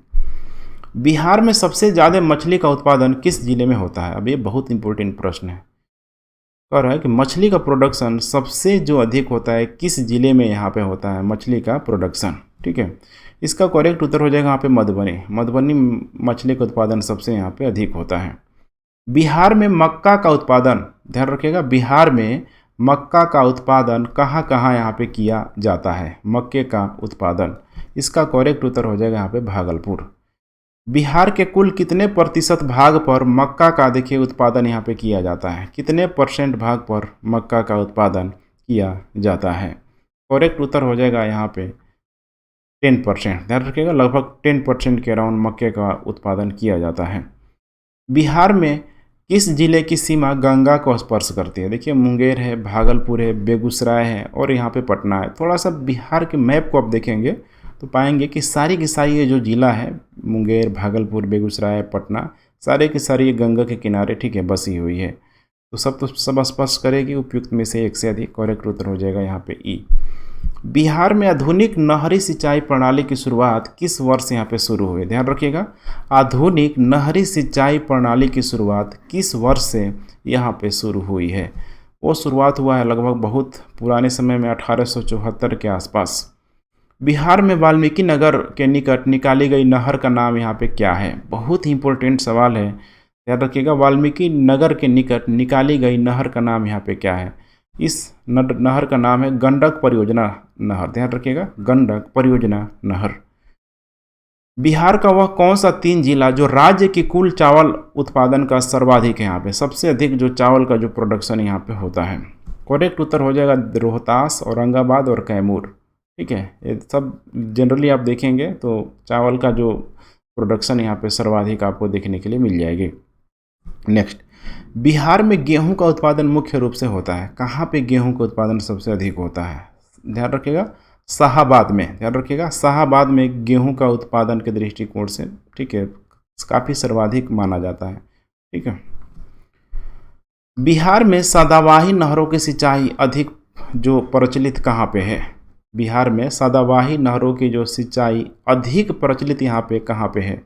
बिहार में सबसे ज़्यादा मछली का उत्पादन किस जिले में होता है? अब ये बहुत इंपॉर्टेंट प्रश्न है। कह रहा है कि मछली का प्रोडक्शन सबसे जो अधिक होता है किस जिले में यहाँ पे होता है मछली का प्रोडक्शन, ठीक है। इसका करेक्ट उत्तर हो जाएगा यहाँ पे मधुबनी मछली का उत्पादन सबसे यहाँ पे अधिक होता है। बिहार में मक्का का उत्पादन, ध्यान रखिएगा, बिहार में मक्का का उत्पादन कहाँ कहाँ यहाँ पे किया जाता है? मक्के का उत्पादन, इसका करेक्ट उत्तर हो जाएगा यहाँ पे भागलपुर। बिहार के कुल कितने प्रतिशत भाग पर मक्का का देखिए उत्पादन यहाँ पे किया जाता है? कितने % भाग पर मक्का का उत्पादन किया जाता है? करेक्ट उत्तर हो जाएगा यहाँ पे 10%। ध्यान रखिएगा, लगभग 10% के अराउंड मक्के का उत्पादन किया जाता है। बिहार में किस जिले की सीमा गंगा को स्पर्श करती है? देखिए, मुंगेर है, भागलपुर है, बेगूसराय है और यहाँ पे पटना है। थोड़ा सा बिहार के मैप को आप देखेंगे तो पाएंगे कि सारी की सारी ये जो जिला है, मुंगेर, भागलपुर, बेगूसराय, पटना, सारे की सारी ये गंगा के किनारे, ठीक है, बसी हुई है। तो सब स्पष्ट करेगी, उपयुक्त में से एक से अधिक। करेक्ट उत्तर हो जाएगा यहाँ पे ई। बिहार में आधुनिक नहरी सिंचाई प्रणाली की शुरुआत किस वर्ष यहाँ पे शुरू हुई? ध्यान रखिएगा, आधुनिक नहरी सिंचाई प्रणाली की शुरुआत किस वर्ष से यहाँ पे शुरू हुई है? वो शुरुआत हुआ है लगभग बहुत पुराने समय में, 1874 के आसपास। बिहार में वाल्मीकि नगर के निकट निकाली गई नहर का नाम यहाँ पे क्या है? बहुत ही इंपॉर्टेंट सवाल है, याद रखिएगा। वाल्मीकि नगर के निकट निकाली गई नहर का नाम यहाँ पे क्या है? इस नहर का नाम है गंडक परियोजना नहर, ध्यान रखिएगा, गंडक परियोजना नहर। बिहार का वह कौन सा 3 जिला जो राज्य की कुल चावल उत्पादन का सर्वाधिक है? यहाँ पे सबसे अधिक जो चावल का जो प्रोडक्शन यहाँ पे होता है, करेक्ट उत्तर हो जाएगा रोहतास, औरंगाबाद और कैमूर। ठीक है, ये सब जनरली आप देखेंगे तो चावल का जो प्रोडक्शन यहाँ पे सर्वाधिक आपको देखने के लिए मिल जाएगी। नेक्स्ट, बिहार में गेहूं का उत्पादन मुख्य रूप से होता है, कहाँ पे गेहूं का उत्पादन सबसे अधिक होता है? ध्यान रखिएगा, शाहाबाद में, ध्यान रखिएगा, शाहाबाद में गेहूं का उत्पादन के दृष्टिकोण से, ठीक है, काफ़ी सर्वाधिक माना जाता है। ठीक है, बिहार में सदाबहार नहरों की सिंचाई अधिक जो प्रचलित कहाँ पे है? बिहार में सदाबहार नहरों की जो सिंचाई अधिक प्रचलित यहाँ पे कहाँ पे है?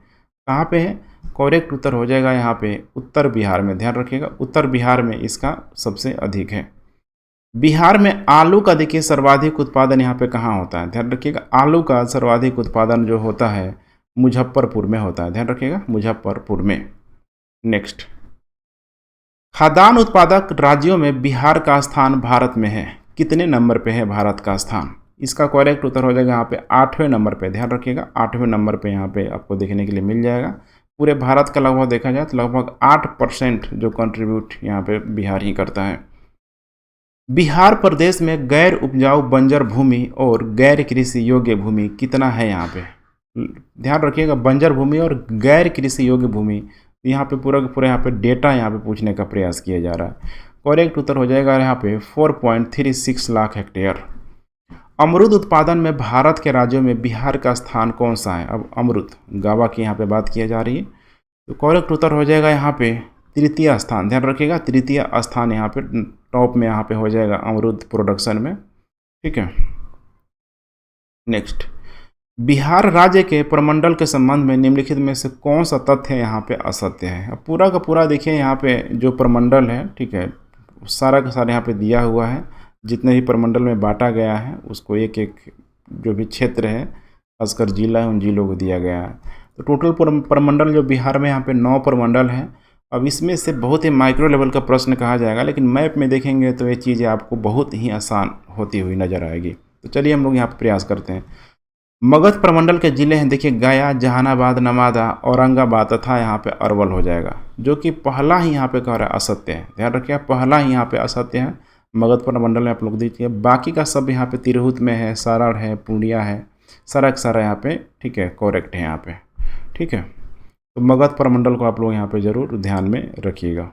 कहाँ पे है? करेक्ट उत्तर हो जाएगा यहाँ पे उत्तर बिहार में, ध्यान रखिएगा, उत्तर बिहार में इसका सबसे अधिक है। बिहार में आलू का देखिए सर्वाधिक उत्पादन यहाँ पे कहाँ होता है? ध्यान रखिएगा, आलू का सर्वाधिक उत्पादन जो होता है मुजफ्फरपुर में होता है, ध्यान रखिएगा, मुजफ्फरपुर में। नेक्स्ट, खाद्यान्न उत्पादक राज्यों में बिहार का स्थान भारत में है, कितने नंबर पे है भारत का स्थान? इसका करेक्ट उत्तर हो जाएगा यहाँ पे 8वें नंबर पे, ध्यान रखिएगा, 8वें नंबर पे यहाँ पे आपको देखने के लिए मिल जाएगा। पूरे भारत का लगभग देखा जाए तो लगभग 8% जो कंट्रीब्यूट यहाँ पे बिहार ही करता है। बिहार प्रदेश में गैर उपजाऊ बंजर भूमि और गैर कृषि योग्य भूमि कितना है? यहाँ पे ध्यान रखिएगा, बंजर भूमि और गैर कृषि योग्य भूमि, यहाँ पे पूरा यहाँ पे डेटा यहाँ पे पूछने का प्रयास किया जा रहा है। करेक्ट उत्तर हो जाएगा यहाँ पे 4.36 लाख हेक्टेयर। अमरूद उत्पादन में भारत के राज्यों में बिहार का स्थान कौन सा है? अब अमरूद गावा की यहाँ पे बात की जा रही है, तो करेक्ट उत्तर हो जाएगा यहाँ पे 3य स्थान, ध्यान रखिएगा, 3य स्थान यहाँ पे टॉप में यहाँ पे हो जाएगा अमरूद प्रोडक्शन में। ठीक है, नेक्स्ट, बिहार राज्य के प्रमंडल के संबंध में निम्नलिखित में से कौन सा तथ्य यहाँ पे असत्य है? अब पूरा का पूरा देखिए यहाँ पे जो प्रमंडल है, ठीक है, सारा का सारा यहाँ पे दिया हुआ है, जितने भी प्रमंडल में बांटा गया है उसको एक एक जो भी क्षेत्र है खासकर जिला है उन जिलों को दिया गया है। तो टोटल प्रमंडल जो बिहार में यहाँ पे 9 प्रमंडल हैं। अब इसमें से बहुत ही माइक्रो लेवल का प्रश्न कहा जाएगा, लेकिन मैप में देखेंगे तो ये चीज़ें आपको बहुत ही आसान होती हुई नजर आएगी। तो चलिए हम लोग यहाँ पर प्रयास करते हैं। मगध प्रमंडल के जिले हैं, देखिए गया, जहानाबाद, नवादा, औरंगाबाद तथा यहाँ पे अरवल हो जाएगा, जो कि पहला ही यहाँ पे कह रहा है असत्य है, ध्यान रखिए, पहला ही यहाँ पे असत्य है। मगध प्रमंडल में आप लोग देखिए, बाकी का सब यहाँ पे तिरहुत में है, सारण है, पूर्णिया है, सारा का सारा यहाँ पे, ठीक है, करेक्ट है यहाँ पे। ठीक है, तो मगध प्रमंडल को आप लोग यहाँ पे जरूर ध्यान में रखिएगा।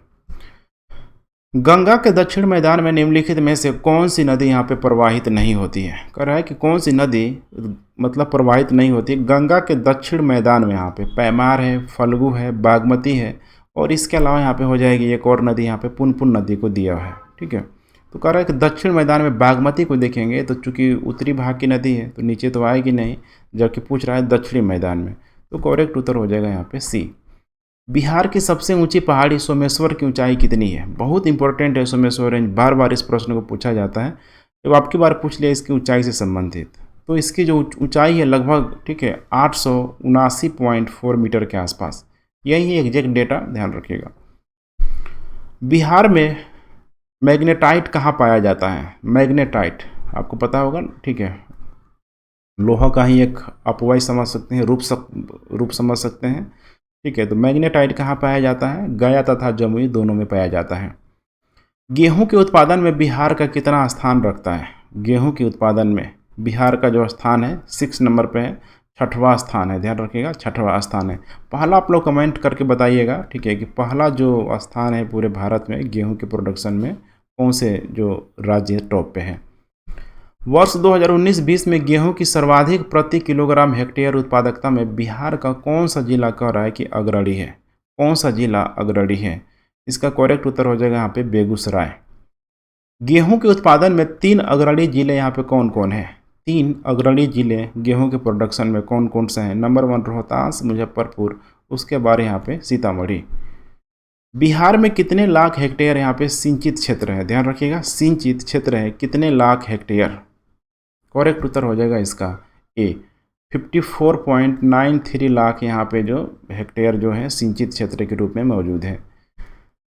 गंगा के दक्षिण मैदान में निम्नलिखित में से कौन सी नदी यहाँ पे प्रवाहित नहीं होती है? कह रहा है कि कौन सी नदी मतलब प्रवाहित नहीं होती। गंगा के दक्षिण मैदान में यहाँ पे पैमार है, फल्गु है, बागमती है, और इसके अलावा यहाँ पे हो जाएगी एक और नदी, यहाँ पे पुनपुन नदी को दिया है। ठीक है, तो कह रहा है कि दक्षिण मैदान में बागमती को देखेंगे तो चूंकि उत्तरी भाग की नदी है तो नीचे तो आएगी नहीं, जबकि पूछ रहा है दक्षिणी मैदान में, तो करेक्ट उत्तर हो जाएगा यहाँ पे सी। बिहार की सबसे ऊंची पहाड़ी सोमेश्वर की ऊंचाई कितनी है? बहुत इंपॉर्टेंट है सोमेश्वर रेंज, बार बार इस प्रश्न को पूछा जाता है। जब आपकी बार पूछ लिया इसकी ऊंचाई से संबंधित, तो इसकी जो ऊंचाई है लगभग, ठीक है, 879.4 मीटर के आसपास, यही है एग्जैक्ट डेटा, ध्यान रखिएगा। बिहार में मैग्नेटाइट कहाँ पाया जाता है? मैग्नेटाइट आपको पता होगा, ठीक है, लोहा का ही एक अपवाय समझ सकते हैं, रूप समझ सकते हैं। ठीक है, तो मैग्नेटाइट कहाँ पाया जाता है? गया तथा जमुई दोनों में पाया जाता है। गेहूं के उत्पादन में बिहार का कितना स्थान रखता है? गेहूं के उत्पादन में बिहार का जो स्थान है 6 नंबर पे है, 6वां स्थान है, ध्यान रखिएगा, 6वां स्थान है। पहला आप लोग कमेंट करके बताइएगा, ठीक है, कि पहला जो स्थान है पूरे भारत में गेहूं के प्रोडक्शन में कौन से जो राज्य टॉप पे है। वर्ष 2019-20 में गेहूं की सर्वाधिक प्रति किलोग्राम हेक्टेयर उत्पादकता में बिहार का कौन सा जिला कह रहा है कि अग्रणी है? कौन सा जिला अग्रणी है? इसका करेक्ट उत्तर हो जाएगा यहाँ पे बेगूसराय। गेहूं के उत्पादन में 3 अग्रणी जिले यहाँ पे कौन कौन है? 3 अग्रणी जिले गेहूं के प्रोडक्शन में कौन कौन से हैं? नंबर 1 रोहतास, मुजफ्फरपुर, उसके बाद यहाँ पे सीतामढ़ी। बिहार में कितने लाख हेक्टेयर यहाँ पे सिंचित क्षेत्र है? ध्यान रखिएगा, सिंचित क्षेत्र है कितने लाख हेक्टेयर? करेक्ट उत्तर हो जाएगा इसका ए 54.93 लाख यहाँ पे जो हेक्टेयर जो है सिंचित क्षेत्र के रूप में मौजूद है।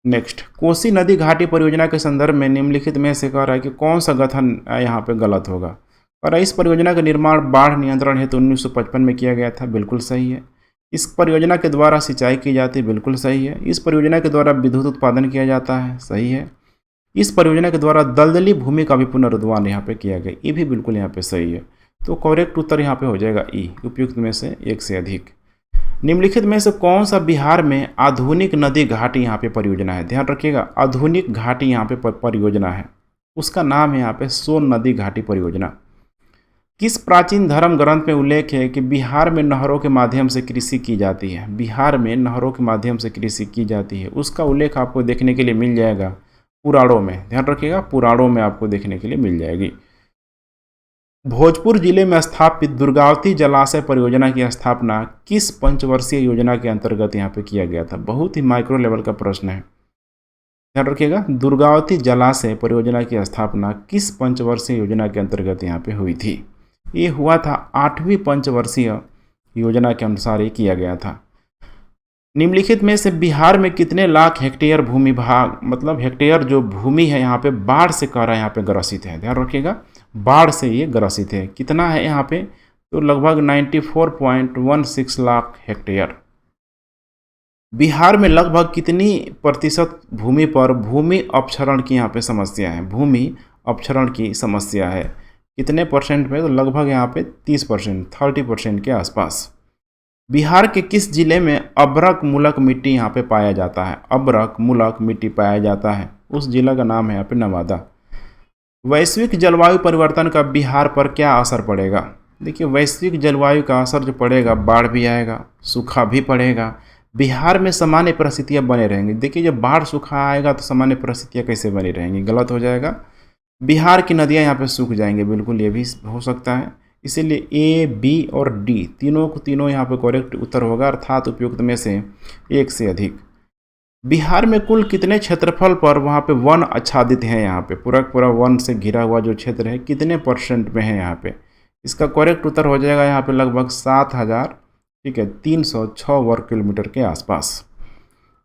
नेक्स्ट, कोसी नदी घाटी परियोजना के संदर्भ में निम्नलिखित में से कह रहा है कि कौन सा कथन यहाँ पे गलत होगा। और इस परियोजना का निर्माण बाढ़ नियंत्रण हेतु 1955 में किया गया था, बिल्कुल सही है। इस परियोजना के द्वारा सिंचाई की जाती है, बिल्कुल सही है। इस परियोजना के द्वारा विद्युत उत्पादन किया जाता है, सही है। इस परियोजना के द्वारा दलदली भूमि का भी पुनरुद्धार यहाँ पे किया गया, ये भी बिल्कुल यहाँ पे सही है। तो करेक्ट उत्तर यहाँ पे हो जाएगा ई, उपयुक्त में से एक से अधिक। निम्नलिखित में से कौन सा बिहार में आधुनिक नदी घाटी यहाँ पे परियोजना है? ध्यान रखिएगा, आधुनिक घाटी यहाँ पे परियोजना है, उसका नाम है यहाँ पे सोन नदी घाटी परियोजना। किस प्राचीन धर्म ग्रंथ में उल्लेख है कि बिहार में नहरों के माध्यम से कृषि की जाती है? बिहार में नहरों के माध्यम से कृषि की जाती है, उसका उल्लेख आपको देखने के लिए मिल जाएगा पुराणों में। ध्यान रखिएगा, पुराणों में आपको देखने के लिए मिल जाएगी। भोजपुर जिले में स्थापित दुर्गावती जलाशय परियोजना की स्थापना किस पंचवर्षीय योजना के अंतर्गत यहाँ पे किया गया था? बहुत ही माइक्रो लेवल का प्रश्न है, ध्यान रखिएगा। दुर्गावती जलाशय परियोजना की स्थापना किस पंचवर्षीय योजना के अंतर्गत यहाँ पे हुई थी? ये हुआ था 8वीं पंचवर्षीय योजना के अनुसार ये किया गया था। निम्नलिखित में से बिहार में कितने लाख हेक्टेयर भूमि भाग, मतलब हेक्टेयर जो भूमि है यहाँ पे बाढ़ से कह रहा है यहाँ पे ग्रसित है? ध्यान रखिएगा, बाढ़ से ये ग्रसित है। कितना है यहाँ पे? तो लगभग 94.16 लाख हेक्टेयर। बिहार में लगभग कितनी प्रतिशत भूमि पर भूमि अपक्षरण की यहाँ पे समस्या है? भूमि अपक्षरण की समस्या है कितने परसेंट पे? तो लगभग यहाँ पे 30%, 30% के आसपास। बिहार के किस जिले में अभ्रक मूलक मिट्टी यहाँ पे पाया जाता है? अभ्रक मूलक मिट्टी पाया जाता है, उस जिला का नाम है यहाँ पे नवादा। वैश्विक जलवायु परिवर्तन का बिहार पर क्या असर पड़ेगा? देखिए, वैश्विक जलवायु का असर जो पड़ेगा, बाढ़ भी आएगा, सूखा भी पड़ेगा, बिहार में सामान्य परिस्थितियाँ बने रहेंगी। देखिए, जब बाढ़ सूखा आएगा तो सामान्य परिस्थितियाँ कैसे बनी रहेंगी? गलत हो जाएगा, बिहार की नदियाँ यहाँ पे सूख जाएंगी, बिल्कुल ये भी हो सकता है। इसीलिए ए, बी और डी तीनों को तीनों यहाँ पे करेक्ट उत्तर होगा, अर्थात उपयुक्त में से एक से अधिक। बिहार में कुल कितने क्षेत्रफल पर वहाँ पे वन आच्छादित हैं? यहाँ पे पूरा वन से घिरा हुआ जो क्षेत्र है कितने % में है यहाँ पे? इसका करेक्ट उत्तर हो जाएगा यहाँ पे लगभग 7,000, ठीक है, 306 वर्ग किलोमीटर के आसपास।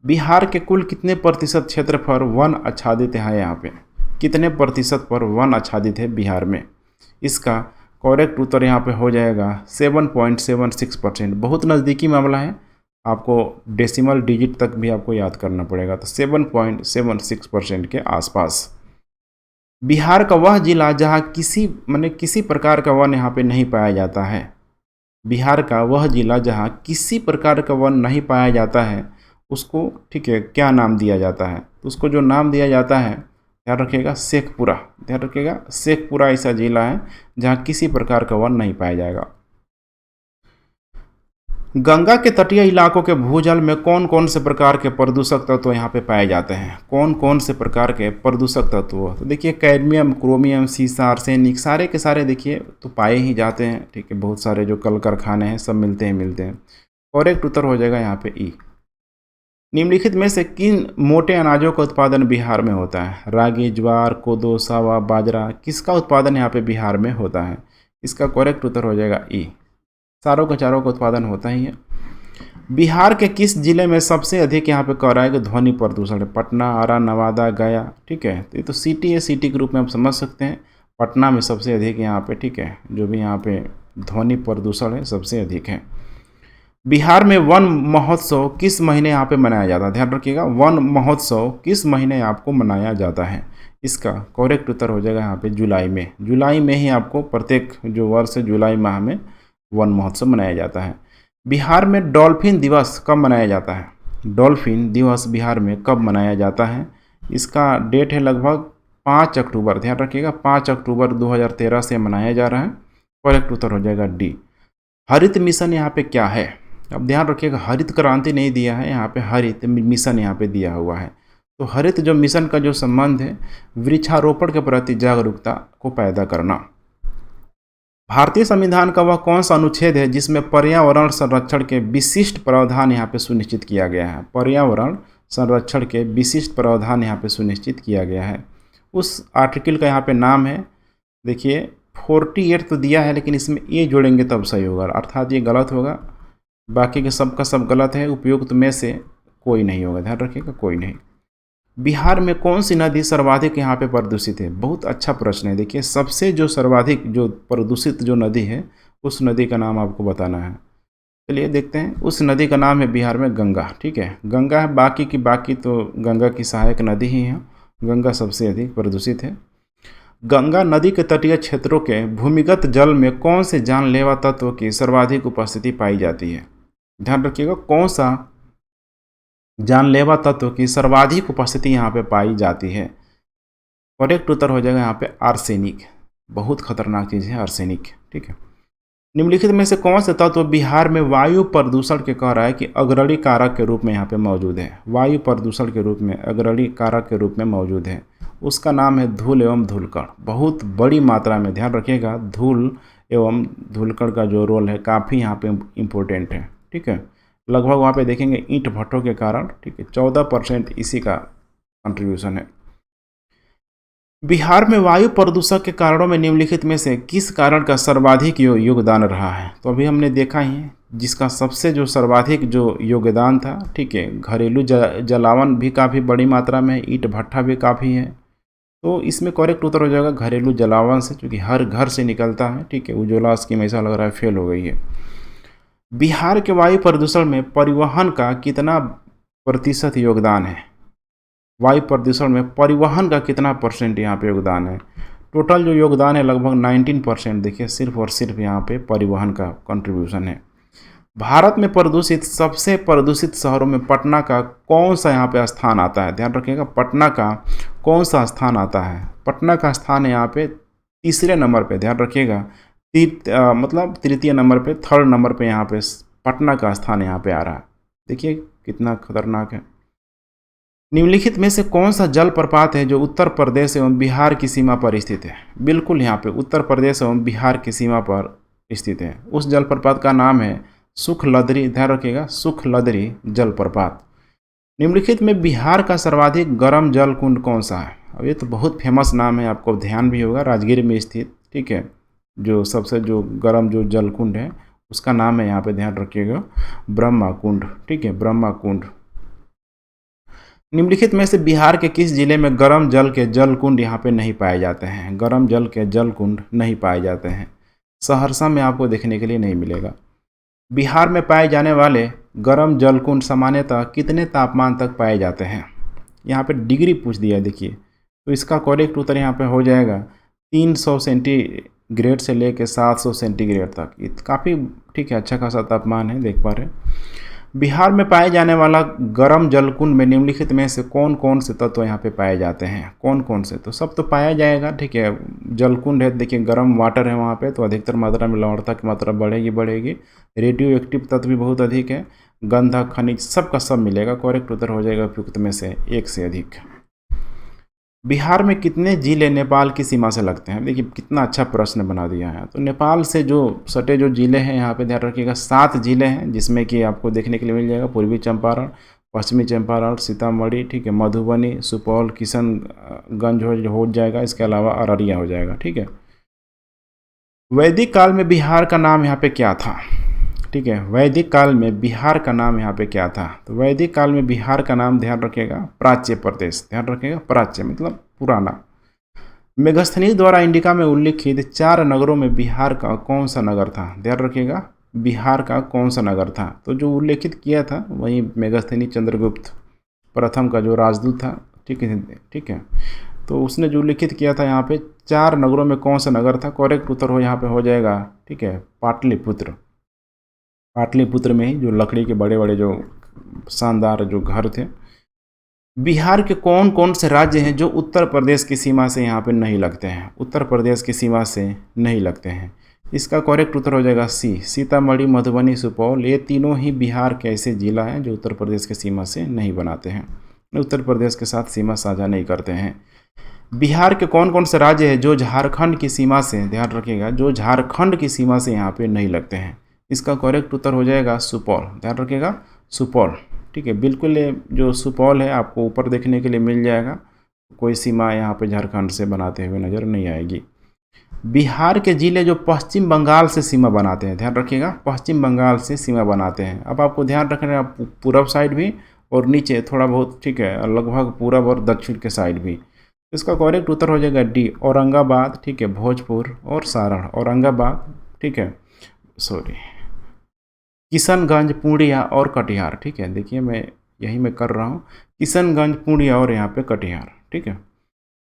बिहार के कुल कितने प्रतिशत क्षेत्र पर वन आच्छादित है? यहाँ पे कितने प्रतिशत पर वन आच्छादित है बिहार में? इसका करेक्ट उत्तर यहाँ पे हो जाएगा 7.76%। बहुत नज़दीकी मामला है, आपको डेसिमल डिजिट तक भी आपको याद करना पड़ेगा, तो 7.76% के आसपास। बिहार का वह जिला जहाँ किसी प्रकार का वन यहाँ पे नहीं पाया जाता है। बिहार का वह जिला जहाँ किसी प्रकार का वन नहीं पाया जाता है, उसको, ठीक है, क्या नाम दिया जाता है? तो उसको जो नाम दिया जाता है, ध्यान रखिएगा, शेखपुरा। ध्यान रखिएगा, शेखपुरा ऐसा जिला है जहाँ किसी प्रकार का वन नहीं पाया जाएगा। गंगा के तटीय इलाकों के भूजल में कौन कौन से प्रकार के प्रदूषक तत्व यहाँ पे पाए जाते हैं? कौन कौन से प्रकार के प्रदूषक तत्व? तो देखिए, कैडमियम, क्रोमियम, सीसा, आर्सेनिक, सारे के सारे देखिए तो पाए ही जाते हैं, ठीक है। बहुत सारे जो कल कारखाने हैं सब मिलते हैं। करेक्ट उत्तर हो जाएगा यहाँ पे ई। निम्नलिखित में से किन मोटे अनाजों का उत्पादन बिहार में होता है? रागी, ज्वार, कोदो, सावा, बाजरा, किसका उत्पादन यहाँ पे बिहार में होता है? इसका करेक्ट उत्तर हो जाएगा ई। चारों का उत्पादन होता ही है। बिहार के किस जिले में सबसे अधिक यहाँ पे कह रहा है कि ध्वनि प्रदूषण है? पटना, आरा, नवादा, गया, ठीक है। तो ये तो सिटी है, सिटी के रूप में आप समझ सकते हैं। पटना में सबसे अधिक यहाँ पे, ठीक है, जो भी यहाँ पे ध्वनि प्रदूषण है सबसे अधिक है। बिहार में वन महोत्सव किस महीने यहाँ पे मनाया जाता है? ध्यान रखिएगा, वन महोत्सव किस महीने आपको मनाया जाता है? इसका करेक्ट उत्तर हो जाएगा यहाँ पे जुलाई में। जुलाई में ही आपको प्रत्येक जो वर्ष है जुलाई माह में वन महोत्सव मनाया जाता है। बिहार में डॉल्फिन दिवस कब मनाया जाता है? डॉल्फिन दिवस बिहार में कब मनाया जाता है? इसका डेट है लगभग 5 अक्टूबर। ध्यान रखिएगा, 5 अक्टूबर 2013 से मनाया जा रहा है। करेक्ट उत्तर हो जाएगा डी। हरित मिशन यहाँ पे क्या है? अब ध्यान रखिएगा, हरित क्रांति नहीं दिया है यहाँ पे, हरित मिशन यहाँ पे दिया हुआ है। तो हरित जो मिशन का जो संबंध है, वृक्षारोपण के प्रति जागरूकता को पैदा करना। भारतीय संविधान का वह कौन सा अनुच्छेद है जिसमें पर्यावरण संरक्षण के विशिष्ट प्रावधान यहाँ पे सुनिश्चित किया गया है? पर्यावरण संरक्षण के विशिष्ट प्रावधान यहाँ पे सुनिश्चित किया गया है। उस आर्टिकल का यहाँ पे नाम है, देखिए, 48 तो दिया है, लेकिन इसमें ए जोड़ेंगे तब सही होगा, अर्थात ये गलत होगा। बाकी के सब का सब गलत है, उपयुक्त में से कोई नहीं होगा, ध्यान रखिएगा, कोई नहीं। बिहार में कौन सी नदी सर्वाधिक यहाँ पे प्रदूषित है? बहुत अच्छा प्रश्न है। देखिए, सबसे जो सर्वाधिक जो प्रदूषित जो नदी है, उस नदी का नाम आपको बताना है। चलिए देखते हैं। उस नदी का नाम है बिहार में गंगा। ठीक है, गंगा है। बाकी तो गंगा की सहायक नदी ही है। गंगा सबसे अधिक प्रदूषित है। गंगा नदी के तटीय क्षेत्रों के भूमिगत जल में कौन से जानलेवा तत्व की सर्वाधिक उपस्थिति पाई जाती है? ध्यान रखिएगा, कौन सा जानलेवा तत्व की सर्वाधिक उपस्थिति यहाँ पे पाई जाती है? करेक्ट उत्तर हो जाएगा यहाँ पे आर्सेनिक। बहुत खतरनाक चीज़ है आर्सेनिक। ठीक है, निम्नलिखित में से कौन से तत्व बिहार में वायु प्रदूषण के कह रहा है कि अग्रणी कारक के रूप में यहाँ पे मौजूद है? वायु प्रदूषण के रूप में अग्रणी कारक के रूप में मौजूद है, उसका नाम है धूल एवं धूलकण। बहुत बड़ी मात्रा में, ध्यान रखिएगा, धूल एवं धूलकण का जो रोल है काफ़ी यहाँ पे इम्पोर्टेंट है। ठीक है, लगभग वहाँ पे देखेंगे ईंट भट्टों के कारण। ठीक है, 14% इसी का कंट्रीब्यूशन है। बिहार में वायु प्रदूषण के कारणों में निम्नलिखित में से किस कारण का सर्वाधिक योगदान रहा है? तो अभी हमने देखा ही है, जिसका सबसे जो सर्वाधिक जो योगदान था, ठीक है, घरेलू जलावन भी काफ़ी बड़ी मात्रा में है, ईंट भट्ठा भी काफ़ी है। तो इसमें करेक्ट उत्तर हो जाएगा घरेलू जलावन से, क्योंकि हर घर से निकलता है। ठीक है, उज्ज्वला स्कीम ऐसा लग रहा है फेल हो गई है। बिहार के वायु प्रदूषण में परिवहन का कितना प्रतिशत योगदान है? वायु प्रदूषण में परिवहन का कितना परसेंट यहाँ पे योगदान है? टोटल जो योगदान है लगभग 19%। देखिए, सिर्फ और सिर्फ यहाँ पे परिवहन का कंट्रीब्यूशन है। भारत में सबसे प्रदूषित शहरों में पटना का कौन सा यहाँ पे स्थान आता है? ध्यान रखिएगा, पटना का कौन सा स्थान आता है? पटना का स्थान है यहाँ पे तीसरे नंबर पे। ध्यान रखिएगा, मतलब तृतीय नंबर पे, थर्ड नंबर पे यहाँ पे पटना का स्थान यहाँ पे आ रहा है। देखिए कितना खतरनाक है। निम्नलिखित में से कौन सा जलप्रपात है जो उत्तर प्रदेश एवं बिहार की सीमा पर स्थित है? बिल्कुल यहाँ पे उत्तर प्रदेश एवं बिहार की सीमा पर स्थित है। उस जलप्रपात का नाम है सुखलदरी। ध्यान रखिएगा, सुखलदरी जलप्रपात। निम्नलिखित में बिहार का सर्वाधिक गर्म जल कुंड कौन सा है? अब ये तो बहुत फेमस नाम है, आपको ध्यान भी होगा, राजगीर में स्थित। ठीक है, जो सबसे जो गर्म जो जल कुंड है उसका नाम है यहाँ पे, ध्यान रखिएगा, ब्रह्मा कुंड। ठीक है, ब्रह्मा कुंड। निम्नलिखित में से बिहार के किस जिले में गर्म जल के जल कुंड यहाँ पे नहीं पाए जाते हैं? गर्म जल के जल कुंड नहीं पाए जाते हैं। सहरसा में आपको देखने के लिए नहीं मिलेगा। बिहार में पाए जाने वाले गर्म जल कुंड सामान्यतः कितने तापमान तक पाए जाते हैं? यहाँ पे डिग्री पूछ दिया। देखिए, तो इसका करेक्ट उत्तर यहाँ पे हो जाएगा 300 सेंटीग्रेड से लेकर 700 सेंटीग्रेड तक। ये काफ़ी, ठीक है, अच्छा खासा तापमान है, देख पा रहे हैं। बिहार में पाए जाने वाला गर्म जलकुंड में निम्नलिखित में से कौन कौन से तत्व यहाँ पे पाए जाते हैं? कौन कौन से? तो सब तो पाया जाएगा। ठीक है, जलकुंड है, देखिए गर्म वाटर है वहाँ पे, तो अधिकतर मात्रा में लवणता की मात्रा बढ़ेगी। रेडियो एक्टिव तत्व भी बहुत अधिक है, गंधक, खनिज, सब का सब मिलेगा। करेक्ट उत्तर हो जाएगा उपयुक्त में से एक से अधिक। बिहार में कितने जिले नेपाल की सीमा से लगते हैं? देखिए कितना अच्छा प्रश्न बना दिया है। तो नेपाल से जो सटे जो जिले हैं यहाँ पे ध्यान रखिएगा, 7 जिले हैं, जिसमें कि आपको देखने के लिए मिल जाएगा पूर्वी चंपारण, पश्चिमी चंपारण, सीतामढ़ी, ठीक है, मधुबनी, सुपौल, किशनगंज हो जाएगा, इसके अलावा अररिया हो जाएगा। ठीक है। वैदिक काल में बिहार का नाम यहाँ पे क्या था? ठीक है, वैदिक काल में बिहार का नाम यहाँ पे क्या था? तो वैदिक काल में बिहार का नाम, ध्यान रखिएगा, प्राच्य प्रदेश। ध्यान रखिएगा, प्राच्य मतलब पुराना। मेगस्थनीज द्वारा इंडिका में उल्लिखित 4 नगरों में बिहार का कौन सा नगर था? ध्यान रखिएगा, बिहार का कौन सा नगर था? तो जो उल्लेखित किया था वही मेगस्थनीज चंद्रगुप्त प्रथम का जो राजदूत था। ठीक है, तो उसने जो उल्लेखित किया था यहाँ पे 4 नगरों में कौन सा नगर था? करेक्ट उत्तर हो यहाँ पे हो जाएगा, ठीक है, पाटलिपुत्र। पाटलिपुत्र में ही जो लकड़ी के बड़े बड़े जो शानदार जो घर थे। बिहार के कौन कौन से राज्य हैं जो उत्तर प्रदेश की सीमा से यहाँ पे नहीं लगते हैं? उत्तर प्रदेश की सीमा से नहीं लगते हैं। इसका करेक्ट उत्तर हो जाएगा सी, सीतामढ़ी, मधुबनी, सुपौल। ये तीनों ही बिहार के ऐसे जिला हैं जो उत्तर प्रदेश की सीमा से नहीं बनाते हैं, उत्तर प्रदेश के साथ सीमा साझा नहीं करते हैं। बिहार के कौन कौन से राज्य हैं जो झारखंड की सीमा से, ध्यान रखिएगा, जो झारखंड की सीमा से यहाँ पे नहीं लगते हैं? इसका करेक्ट उत्तर हो जाएगा सुपौल। ध्यान रखिएगा, सुपौल। ठीक है, बिल्कुल ये जो सुपौल है आपको ऊपर देखने के लिए मिल जाएगा, कोई सीमा यहाँ पे झारखंड से बनाते हुए नज़र नहीं आएगी। बिहार के जिले जो पश्चिम बंगाल से सीमा बनाते हैं, ध्यान रखिएगा, पश्चिम बंगाल से सीमा बनाते हैं। अब आपको ध्यान रखना है पूरब साइड भी और नीचे थोड़ा बहुत, ठीक है, लगभग पूरब और दक्षिण के साइड भी। इसका करेक्ट उत्तर हो जाएगा डी, औरंगाबाद, ठीक है, भोजपुर और सारण। औरंगाबाद, ठीक है, सॉरी, किशनगंज, पूर्णिया और कटिहार, ठीक है। देखिए मैं कर रहा हूँ, किशनगंज, पूर्णिया और यहाँ पे कटिहार, ठीक है।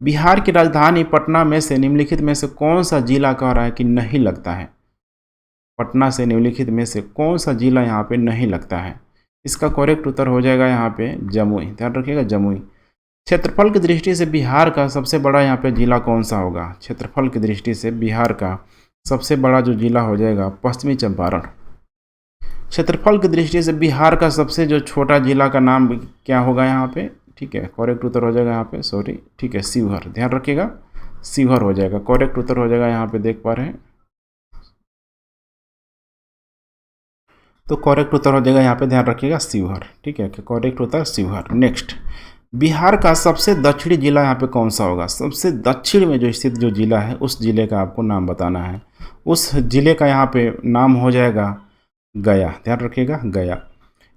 बिहार की राजधानी पटना में से निम्नलिखित में से कौन सा जिला कह रहा है कि नहीं लगता है? पटना से निम्नलिखित में से कौन सा जिला यहाँ पे नहीं लगता है? इसका करेक्ट उत्तर हो जाएगा यहाँ पे जमुई, ध्यान रखिएगा, जमुई। क्षेत्रफल की दृष्टि से बिहार का सबसे बड़ा यहाँ पे जिला कौन सा होगा? क्षेत्रफल की दृष्टि से बिहार का सबसे बड़ा जो जिला हो जाएगा पश्चिमी चंपारण। क्षेत्रफल की दृष्टि से बिहार का सबसे जो छोटा जिला का नाम क्या होगा यहाँ पे? ठीक है, करेक्ट उत्तर हो जाएगा यहाँ पे, सॉरी, ठीक है, शिवहर, ध्यान रखिएगा, शिवहर हो जाएगा, करेक्ट उत्तर हो जाएगा यहाँ पे, देख पा रहे हैं। तो करेक्ट उत्तर हो जाएगा यहाँ पे, ध्यान रखिएगा, शिवहर, ठीक है, करेक्ट उत्तर शिवहर। नेक्स्ट, बिहार का सबसे दक्षिणी जिला यहाँ पे कौन सा होगा? सबसे दक्षिण में जो स्थित जो जिला है उस जिले का आपको नाम बताना है। उस जिले का यहाँ पे नाम हो जाएगा गया, ध्यान रखिएगा, गया।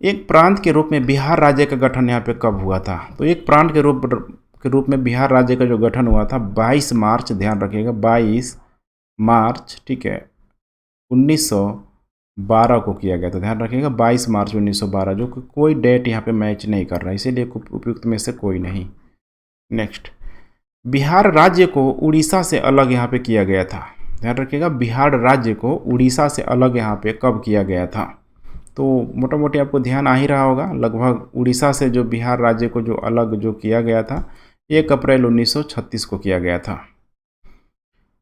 एक प्रांत के रूप में बिहार राज्य का गठन यहाँ पे कब हुआ था? तो एक प्रांत के रूप में बिहार राज्य का जो गठन हुआ था 22 मार्च, ध्यान रखिएगा, 22 मार्च, ठीक है, 1912 को किया गया था, ध्यान रखिएगा, 22 मार्च 1912, जो कि कोई डेट यहाँ पे मैच नहीं कर रहा है, इसीलिए उपयुक्त में से कोई नहीं। नेक्स्ट, बिहार राज्य को उड़ीसा से अलग यहाँ पे किया गया था, ध्यान रखिएगा, बिहार राज्य को उड़ीसा से अलग यहाँ पे कब किया गया था? तो मोटा मोटी आपको ध्यान आ ही रहा होगा, लगभग उड़ीसा से जो बिहार राज्य को जो अलग जो किया गया था 1 अप्रैल 1936 को किया गया था।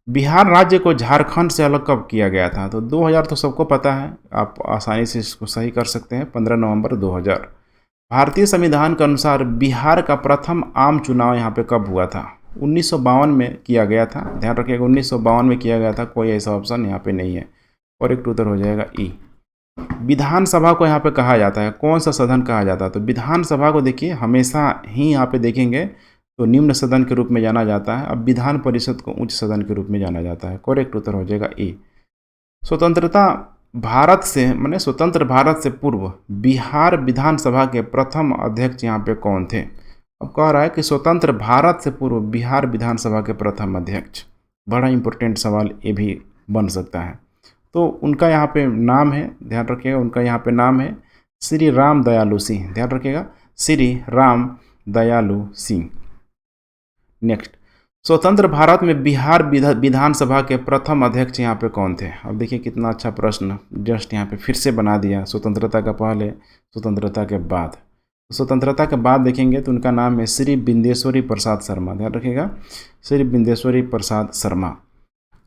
बिहार राज्य को झारखंड से अलग कब किया गया था? तो 2000 तो सबको पता है, आप आसानी से इसको सही कर सकते हैं, 15 नवंबर 2000। भारतीय संविधान के अनुसार बिहार का प्रथम आम चुनाव यहाँ पे कब हुआ था? 1952 में किया गया था, ध्यान रखिएगा, 1952 में किया गया था, कोई ऐसा ऑप्शन यहाँ पे नहीं है, करेक्ट उत्तर हो जाएगा ई। विधानसभा को यहाँ पे कहा जाता है, कौन सा सदन कहा जाता है? तो विधानसभा को देखिए हमेशा ही यहाँ पे देखेंगे तो निम्न सदन के रूप में जाना जाता है, अब विधान परिषद को उच्च सदन के रूप में जाना जाता है, करेक्ट उत्तर हो जाएगा ए। स्वतंत्र भारत से पूर्व बिहार विधानसभा के प्रथम अध्यक्ष यहाँ पे कौन थे? अब कह रहा है कि स्वतंत्र भारत से पूर्व बिहार विधानसभा के प्रथम अध्यक्ष, बड़ा इंपॉर्टेंट सवाल ये भी बन सकता है। तो उनका यहाँ पे नाम है, ध्यान रखिएगा, उनका यहाँ पे नाम है श्री राम दयालु सिंह, ध्यान रखिएगा, श्री राम दयालु सिंह। नेक्स्ट, स्वतंत्र भारत में बिहार विधानसभा के प्रथम अध्यक्ष यहाँ पे कौन थे? अब देखिए कितना अच्छा प्रश्न जस्ट यहाँ पे फिर से बना दिया, स्वतंत्रता का पहले, स्वतंत्रता के बाद। स्वतंत्रता के बाद देखेंगे तो उनका नाम है श्री बिंदेश्वरी प्रसाद शर्मा, ध्यान रखिएगा, श्री बिंदेश्वरी प्रसाद शर्मा।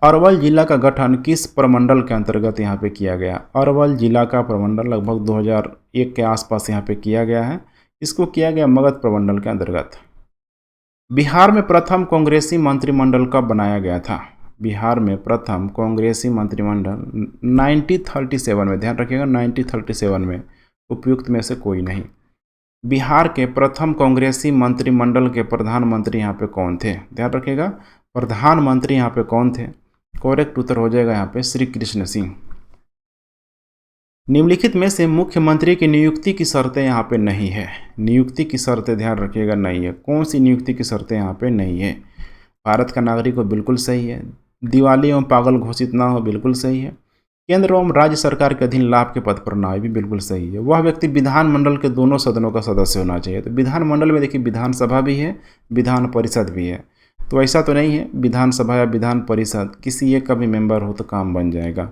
अरवल जिला का गठन किस प्रमंडल के अंतर्गत यहाँ पे किया गया? अरवल जिला का प्रमंडल लगभग 2001 के आसपास यहाँ पे किया गया है, इसको किया गया मगध प्रमंडल के अंतर्गत। बिहार में प्रथम कांग्रेसी मंत्रिमंडल कब बनाया गया था? बिहार में प्रथम कांग्रेसी मंत्रिमंडल 1937 में, ध्यान रखिएगा, 1937 में, उपयुक्त में से कोई नहीं। बिहार के प्रथम कांग्रेसी मंत्रिमंडल के प्रधानमंत्री यहाँ पे कौन थे? ध्यान रखिएगा, प्रधानमंत्री यहाँ पे कौन थे? करेक्ट उत्तर हो जाएगा यहाँ पे श्री कृष्ण सिंह। निम्नलिखित में से मुख्यमंत्री की नियुक्ति की शर्तें यहाँ पे नहीं है, नियुक्ति की शर्तें ध्यान रखिएगा नहीं है, कौन सी नियुक्ति की शर्तें यहाँ पे नहीं है? भारत का नागरिक हो, बिल्कुल सही है, दिवाली एवं पागल घोषित ना हो, बिल्कुल सही है, केंद्र एवं राज्य सरकार के अधीन लाभ के पद पर ना हो, भी बिल्कुल सही है, वह व्यक्ति विधानमंडल के दोनों सदनों का सदस्य होना चाहिए। तो विधानमंडल में देखिए विधानसभा भी है, विधान परिषद भी है, तो ऐसा तो नहीं है विधानसभा या विधान परिषद किसी एक का भी मेंबर हो तो काम बन जाएगा।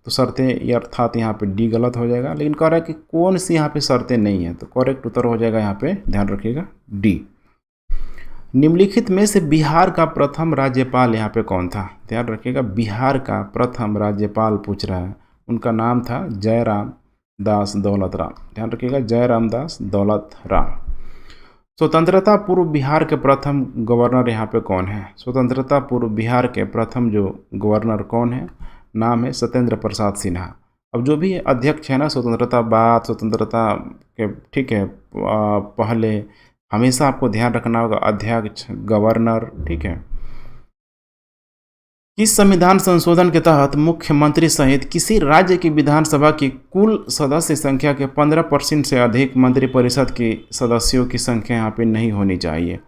तो शर्तें ये अर्थात यहाँ पे डी गलत हो जाएगा, लेकिन कह रहा है कि कौन सी यहाँ पे शर्तें नहीं है, तो करेक्ट उत्तर हो जाएगा यहाँ पे, ध्यान रखिएगा, डी। निम्नलिखित में से बिहार का प्रथम राज्यपाल यहाँ पे कौन था? ध्यान रखिएगा, बिहार का प्रथम राज्यपाल पूछ रहा है, उनका नाम था जयराम दास दौलत राम, ध्यान रखिएगा, जयराम दास दौलत राम। स्वतंत्रता पूर्व बिहार के प्रथम गवर्नर यहाँ पे कौन है? स्वतंत्रता पूर्व बिहार के प्रथम जो गवर्नर कौन है? नाम है सत्येंद्र प्रसाद सिन्हा। अब जो भी अध्यक्ष है ना, स्वतंत्रता बाद, स्वतंत्रता के, ठीक है, पहले हमेशा आपको ध्यान रखना होगा, अध्यक्ष, गवर्नर, ठीक है, किस संविधान संशोधन के तहत मुख्यमंत्री सहित किसी राज्य की विधानसभा की कुल सदस्य संख्या के 15% से अधिक मंत्रिपरिषद के सदस्यों की संख्या यहाँ पे नहीं होनी चाहिए?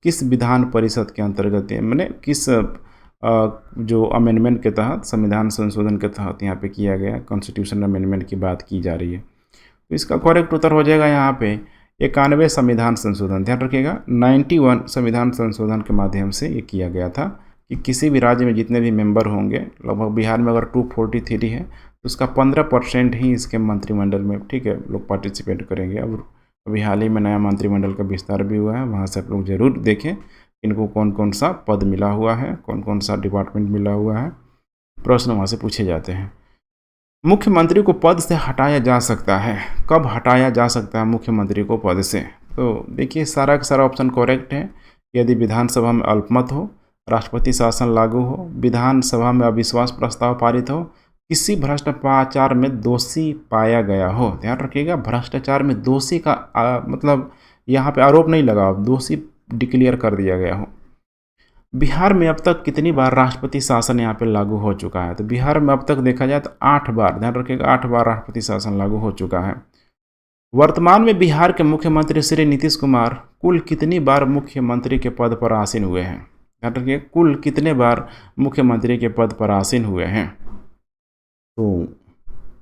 किस विधान परिषद के अंतर्गत मैंने किस जो अमेंडमेंट के तहत, संविधान संशोधन के तहत यहाँ पे किया गया, कॉन्स्टिट्यूशन अमेंडमेंट की बात की जा रही है। तो इसका करेक्ट उत्तर हो जाएगा यहाँ पे 91 संविधान संशोधन। ध्यान रखिएगा 91 संविधान संशोधन के माध्यम से ये किया गया था कि किसी भी राज्य में जितने भी मेंबर होंगे, लगभग बिहार में अगर 243 है तो उसका 15% ही इसके मंत्रिमंडल में, ठीक है, लोग पार्टिसिपेट करेंगे। अब अभी हाल ही में नया मंत्रिमंडल का विस्तार भी हुआ है, वहाँ से आप लोग ज़रूर देखें इनको कौन कौन सा पद मिला हुआ है, कौन कौन सा डिपार्टमेंट मिला हुआ है, प्रश्न वहाँ से पूछे जाते हैं। मुख्यमंत्री को पद से हटाया जा सकता है, कब हटाया जा सकता है मुख्यमंत्री को पद से? तो देखिए सारा का सारा ऑप्शन करेक्ट है। यदि विधानसभा में अल्पमत हो, राष्ट्रपति शासन लागू हो, विधानसभा में अविश्वास प्रस्ताव पारित हो, किसी भ्रष्टाचार में दोषी पाया गया हो। ध्यान रखिएगा भ्रष्टाचार में दोषी का मतलब यहाँ पे आरोप नहीं लगा, दोषी डिक्लेयर कर दिया गया हो। बिहार में अब तक कितनी बार राष्ट्रपति शासन यहाँ पे लागू हो चुका है? तो बिहार में अब तक देखा जाए तो 8 बार। ध्यान रखिएगा 8 बार राष्ट्रपति शासन लागू हो चुका है। वर्तमान में बिहार के मुख्यमंत्री श्री नीतीश कुमार कुल कितनी बार मुख्यमंत्री के पद पर आसीन हुए हैं? ध्यान रखिए कुल कितने बार मुख्यमंत्री के पद पर आसीन हुए हैं, तो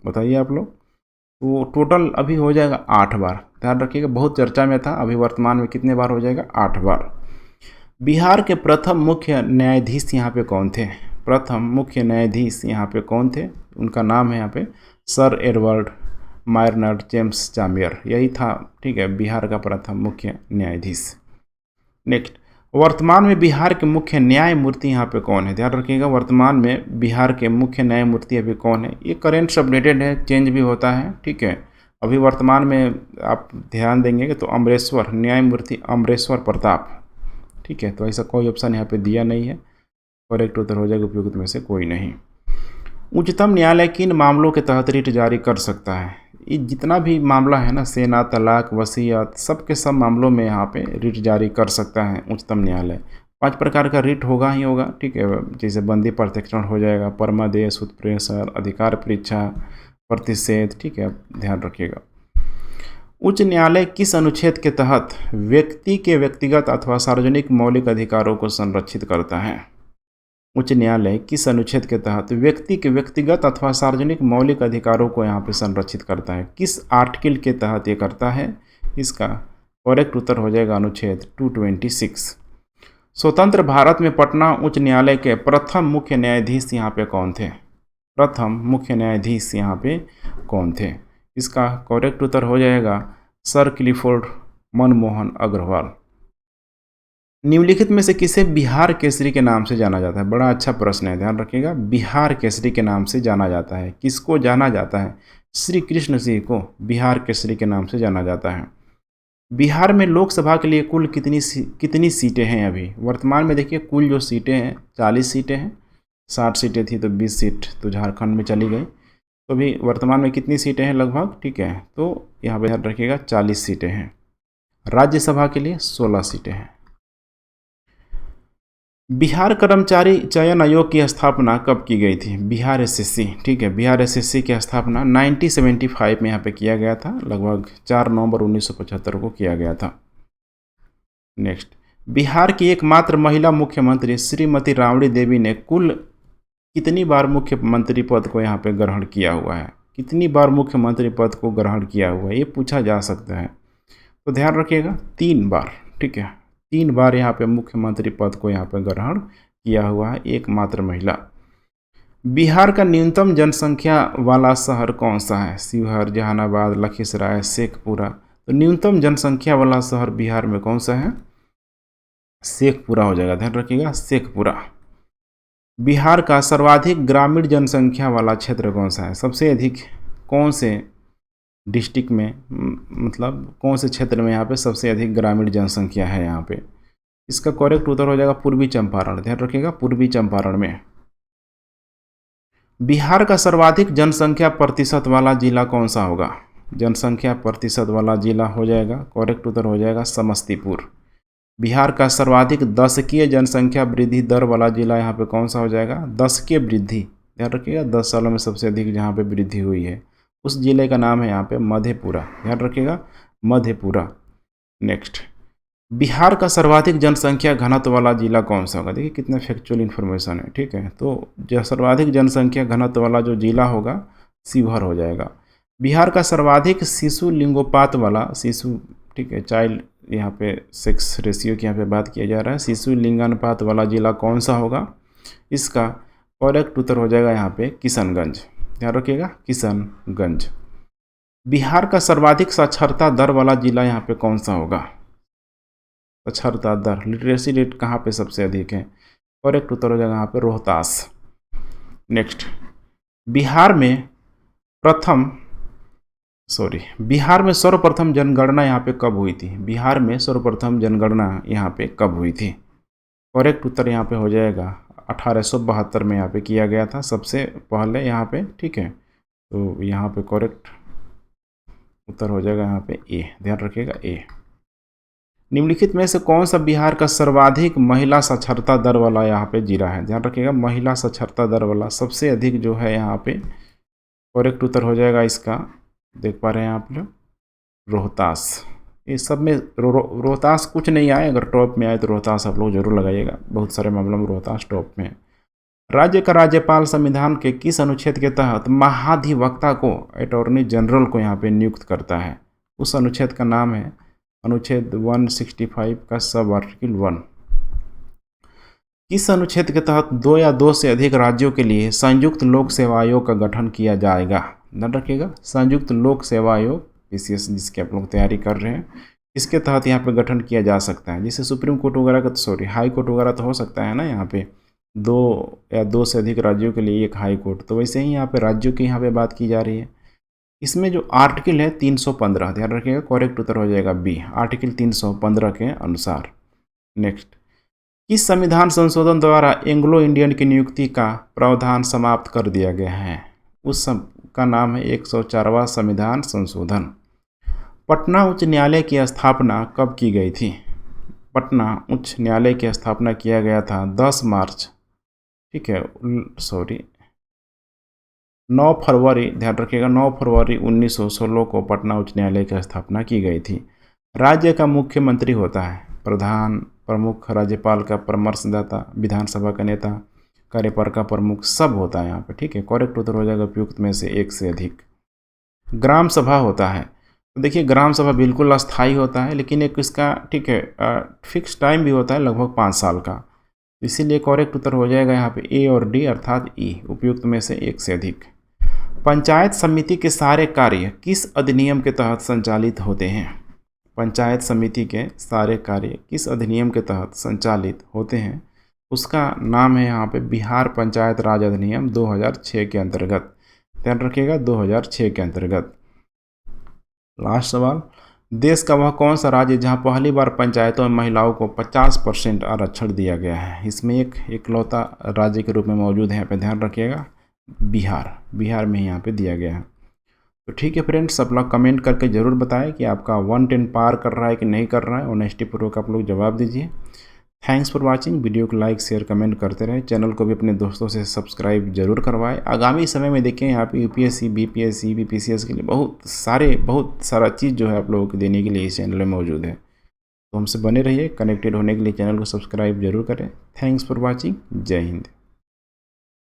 बताइए आप लोग। तो टोटल अभी हो जाएगा 8 बार। ध्यान रखिएगा बहुत चर्चा में था, अभी वर्तमान में कितने बार हो जाएगा? 8 बार। बिहार के प्रथम मुख्य न्यायाधीश यहाँ पे कौन थे? प्रथम मुख्य न्यायाधीश यहाँ पे कौन थे? उनका नाम है यहाँ पे सर एडवर्ड मायरनर जेम्स चामियर, यही था, ठीक है, बिहार का प्रथम मुख्य न्यायाधीश। नेक्स्ट, वर्तमान में बिहार के मुख्य न्यायमूर्ति यहाँ पे कौन है? ध्यान रखिएगा वर्तमान में बिहार के मुख्य न्यायमूर्ति अभी कौन है? ये करेंट अपडेटेड है, चेंज भी होता है, ठीक है। अभी वर्तमान में आप ध्यान देंगे तो अमरेश्वर, न्यायमूर्ति अमरेश्वर प्रताप, ठीक है। तो ऐसा कोई ऑप्शन यहाँ पे दिया नहीं है, करेक्ट उत्तर हो जाएगा उपयुक्त में से कोई नहीं। उच्चतम न्यायालय किन मामलों के तहत रिट जारी कर सकता है? ये जितना भी मामला है ना, सेना, तलाक, वसीयत, सब के सब मामलों में यहाँ पे रिट जारी कर सकता है उच्चतम न्यायालय। 5 प्रकार का रिट होगा ही होगा, ठीक है। जैसे बंदी प्रत्यक्षण हो जाएगा, परमादेश, उत्प्रेषण, अधिकार परीक्षा, प्रतिषेध, ठीक है, ध्यान रखिएगा। उच्च न्यायालय किस अनुच्छेद के तहत व्यक्ति के व्यक्तिगत अथवा सार्वजनिक मौलिक अधिकारों को संरक्षित करता है? उच्च न्यायालय किस अनुच्छेद के तहत व्यक्ति के व्यक्तिगत अथवा सार्वजनिक मौलिक अधिकारों को यहाँ पे संरक्षित करता है? किस आर्टिकल के तहत ये करता है? इसका करेक्ट उत्तर हो जाएगा अनुच्छेद 226। स्वतंत्र भारत में पटना उच्च न्यायालय के प्रथम मुख्य न्यायाधीश यहाँ पे कौन थे? प्रथम मुख्य न्यायाधीश यहाँ पे कौन थे? इसका करेक्ट उत्तर हो जाएगा सर क्लिफोर्ड मनमोहन अग्रवाल। निम्नलिखित में से किसे बिहार केसरी के नाम से जाना जाता है? बड़ा अच्छा प्रश्न है, ध्यान रखिएगा। बिहार केसरी के नाम से जाना जाता है, किसको जाना जाता है? श्री कृष्ण सिंह को बिहार केसरी के नाम से जाना जाता है। बिहार में लोकसभा के लिए कुल कितनी सीटें हैं अभी? वर्तमान में देखिए कुल जो सीटें हैं 40 सीटें हैं। 60 सीटें थी तो 20 सीट तो झारखंड में चली गई, तो अभी वर्तमान में कितनी सीटें हैं लगभग, ठीक है। तो यहाँ पर ध्यान रखिएगा 40 सीटें हैं। राज्यसभा के लिए 16 सीटें हैं। बिहार कर्मचारी चयन आयोग की स्थापना कब की गई थी? बिहार एसएससी, ठीक है, बिहार एसएससी की स्थापना 1975 में यहाँ पे किया गया था, लगभग 4 नवंबर 1975 को किया गया था। नेक्स्ट, बिहार की एकमात्र महिला मुख्यमंत्री श्रीमती राबड़ी देवी ने कुल कितनी बार मुख्यमंत्री पद को यहाँ पे ग्रहण किया हुआ है? कितनी बार मुख्यमंत्री पद को ग्रहण किया हुआ है ये पूछा जा सकता है। तो ध्यान रखिएगा 3 बार, ठीक है, 3 बार यहाँ पे मुख्यमंत्री पद को यहाँ पे ग्रहण किया हुआ है एकमात्र महिला। बिहार का न्यूनतम जनसंख्या वाला शहर कौन सा है? शिवहर, जहानाबाद, लखीसराय, शेखपुरा। तो न्यूनतम जनसंख्या वाला शहर बिहार में कौन सा है? शेखपुरा हो जाएगा, ध्यान रखिएगा शेखपुरा। बिहार का सर्वाधिक ग्रामीण जनसंख्या वाला क्षेत्र कौन सा है? सबसे अधिक कौन से डिस्ट्रिक्ट में, मतलब कौन से क्षेत्र में यहाँ पे सबसे अधिक ग्रामीण जनसंख्या है यहाँ पे? इसका करेक्ट उत्तर हो जाएगा पूर्वी चंपारण, ध्यान रखिएगा पूर्वी चंपारण में। बिहार का सर्वाधिक जनसंख्या प्रतिशत वाला जिला कौन सा होगा? जनसंख्या प्रतिशत वाला जिला हो जाएगा, करेक्ट उत्तर हो जाएगा समस्तीपुर। बिहार का सर्वाधिक दशकीय जनसंख्या वृद्धि दर वाला जिला यहाँ पे कौन सा हो जाएगा? दशकीय वृद्धि, ध्यान रखिएगा, 10 सालों में सबसे अधिक जहाँ पे वृद्धि हुई है उस जिले का नाम है यहाँ पे मधेपुरा, ध्यान रखिएगा, मधेपुरा। नेक्स्ट, बिहार का सर्वाधिक जनसंख्या घनत्व वाला जिला कौन सा होगा? देखिए कितना फैक्चुअल इन्फॉर्मेशन है, ठीक है। तो जो सर्वाधिक जनसंख्या घनत्व वाला जो जिला होगा शिवहर हो जाएगा। बिहार का सर्वाधिक शिशु लिंगोपात वाला, शिशु, ठीक है, चाइल्ड, यहाँ पे सेक्स रेशियो की यहाँ पे बात किया जा रहा है, शिशु लिंगानुपात वाला जिला कौन सा होगा? इसका करेक्ट उत्तर हो जाएगा यहाँ पे किशनगंज, ध्यान रखिएगा, किशनगंज। बिहार का सर्वाधिक साक्षरता दर वाला जिला यहाँ पे कौन सा होगा? साक्षरता दर, लिटरेसी रेट कहाँ पे सबसे अधिक है? करेक्ट उत्तर हो जाएगा यहाँ पे रोहतास। नेक्स्ट, बिहार में सर्वप्रथम जनगणना यहाँ पे कब हुई थी? बिहार में सर्वप्रथम जनगणना यहाँ पे कब हुई थी? करेक्ट उत्तर यहाँ पे हो जाएगा 1872 में यहाँ पे किया गया था सबसे पहले यहाँ पे, ठीक है। तो यहाँ पे करेक्ट उत्तर हो जाएगा यहाँ पे ए, ध्यान रखिएगा ए। निम्नलिखित में से कौन सा बिहार का सर्वाधिक महिला साक्षरता दर वाला यहाँ पे जिला है? ध्यान रखिएगा, महिला साक्षरता दर वाला सबसे अधिक जो है यहाँ पे, करेक्ट उत्तर हो जाएगा इसका, देख पा रहे हैं आप लोग, रोहतास। ये सब में रोहतास कुछ नहीं आए, अगर टॉप में आए तो रोहतास आप लोग जरूर लगाइएगा, बहुत सारे मामलों में रोहतास टॉप में है। राज्य का राज्यपाल संविधान के किस अनुच्छेद के तहत महाधिवक्ता को, अटॉर्नी जनरल को यहाँ पे नियुक्त करता है? उस अनुच्छेद का नाम है अनुच्छेद 165 का सब आर्टिकल 1। किस अनुच्छेद के तहत 2 या 2 से अधिक राज्यों के लिए संयुक्त लोक सेवा आयोग का गठन किया जाएगा? ध्यान रखिएगा, संयुक्त लोक सेवा आयोग, पीसीएस जिसकी आप लोग तैयारी कर रहे हैं, इसके तहत यहाँ पे गठन किया जा सकता है। जैसे सुप्रीम कोर्ट वगैरह का, हाई कोर्ट वगैरह तो हो सकता है ना यहाँ पे 2 या 2 से अधिक राज्यों के लिए एक हाई कोर्ट, तो वैसे ही यहाँ पे राज्यों की यहाँ पे बात की जा रही है। इसमें जो आर्टिकल है 315, ध्यान रखिएगा, करेक्ट उत्तर हो जाएगा बी, आर्टिकल 315 के अनुसार। नेक्स्ट, किस संविधान संशोधन द्वारा एंग्लो इंडियन की नियुक्ति का प्रावधान समाप्त कर दिया गया है? उस सब का नाम है 104वां संविधान संशोधन। पटना उच्च न्यायालय की स्थापना कब की गई थी? पटना उच्च न्यायालय की स्थापना किया गया था 10 मार्च, ठीक है, 9 फरवरी, ध्यान रखिएगा, 9 फरवरी 1916 को पटना उच्च न्यायालय की स्थापना की गई थी। राज्य का मुख्यमंत्री होता है प्रधान, प्रमुख, राज्यपाल का परामर्शदाता, विधानसभा का नेता, कार्यपालिका प्रमुख, सब होता है यहाँ पे, ठीक है। करेक्ट उत्तर हो जाएगा उपयुक्त में से एक से अधिक। ग्राम सभा होता है, तो देखिए ग्राम सभा बिल्कुल अस्थायी होता है, लेकिन एक इसका, ठीक है, फिक्स टाइम भी होता है लगभग 5 साल का, इसीलिए करेक्ट उत्तर हो जाएगा यहाँ पे ए और डी, अर्थात ई, उपयुक्त में से एक से अधिक। पंचायत समिति के सारे कार्य किस अधिनियम के तहत संचालित होते हैं? पंचायत समिति के सारे कार्य किस अधिनियम के तहत संचालित होते हैं? उसका नाम है यहाँ पे बिहार पंचायत राज अधिनियम 2006 के अंतर्गत, ध्यान रखिएगा, 2006 के अंतर्गत। लास्ट सवाल, देश का वह कौन सा राज्य जहां पहली बार पंचायतों में महिलाओं को 50% आरक्षण दिया गया है? इसमें एक इकलौता राज्य के रूप में मौजूद है, यहाँ पे ध्यान रखिएगा, बिहार में यहाँ पे दिया गया है। तो ठीक है फ्रेंड्स, आप लोग कमेंट करके ज़रूर बताएं कि आपका 110 पार कर रहा है कि नहीं कर रहा है, ऑनेस्टी पूर्वक आप लोग जवाब दीजिए। Thanks for watching. वीडियो को लाइक शेयर कमेंट करते रहें, चैनल को भी अपने दोस्तों से सब्सक्राइब जरूर करवाएं। आगामी समय में देखें यहाँ पे यूपीएससी, बीपीएससी, बीपीसीएस के लिए बहुत सारा चीज़ जो है आप लोगों को देने के लिए इस चैनल में मौजूद है। तो हमसे बने रहिए, कनेक्टेड होने के लिए चैनल को सब्सक्राइब जरूर करें। Thanks for watching. जय हिंद।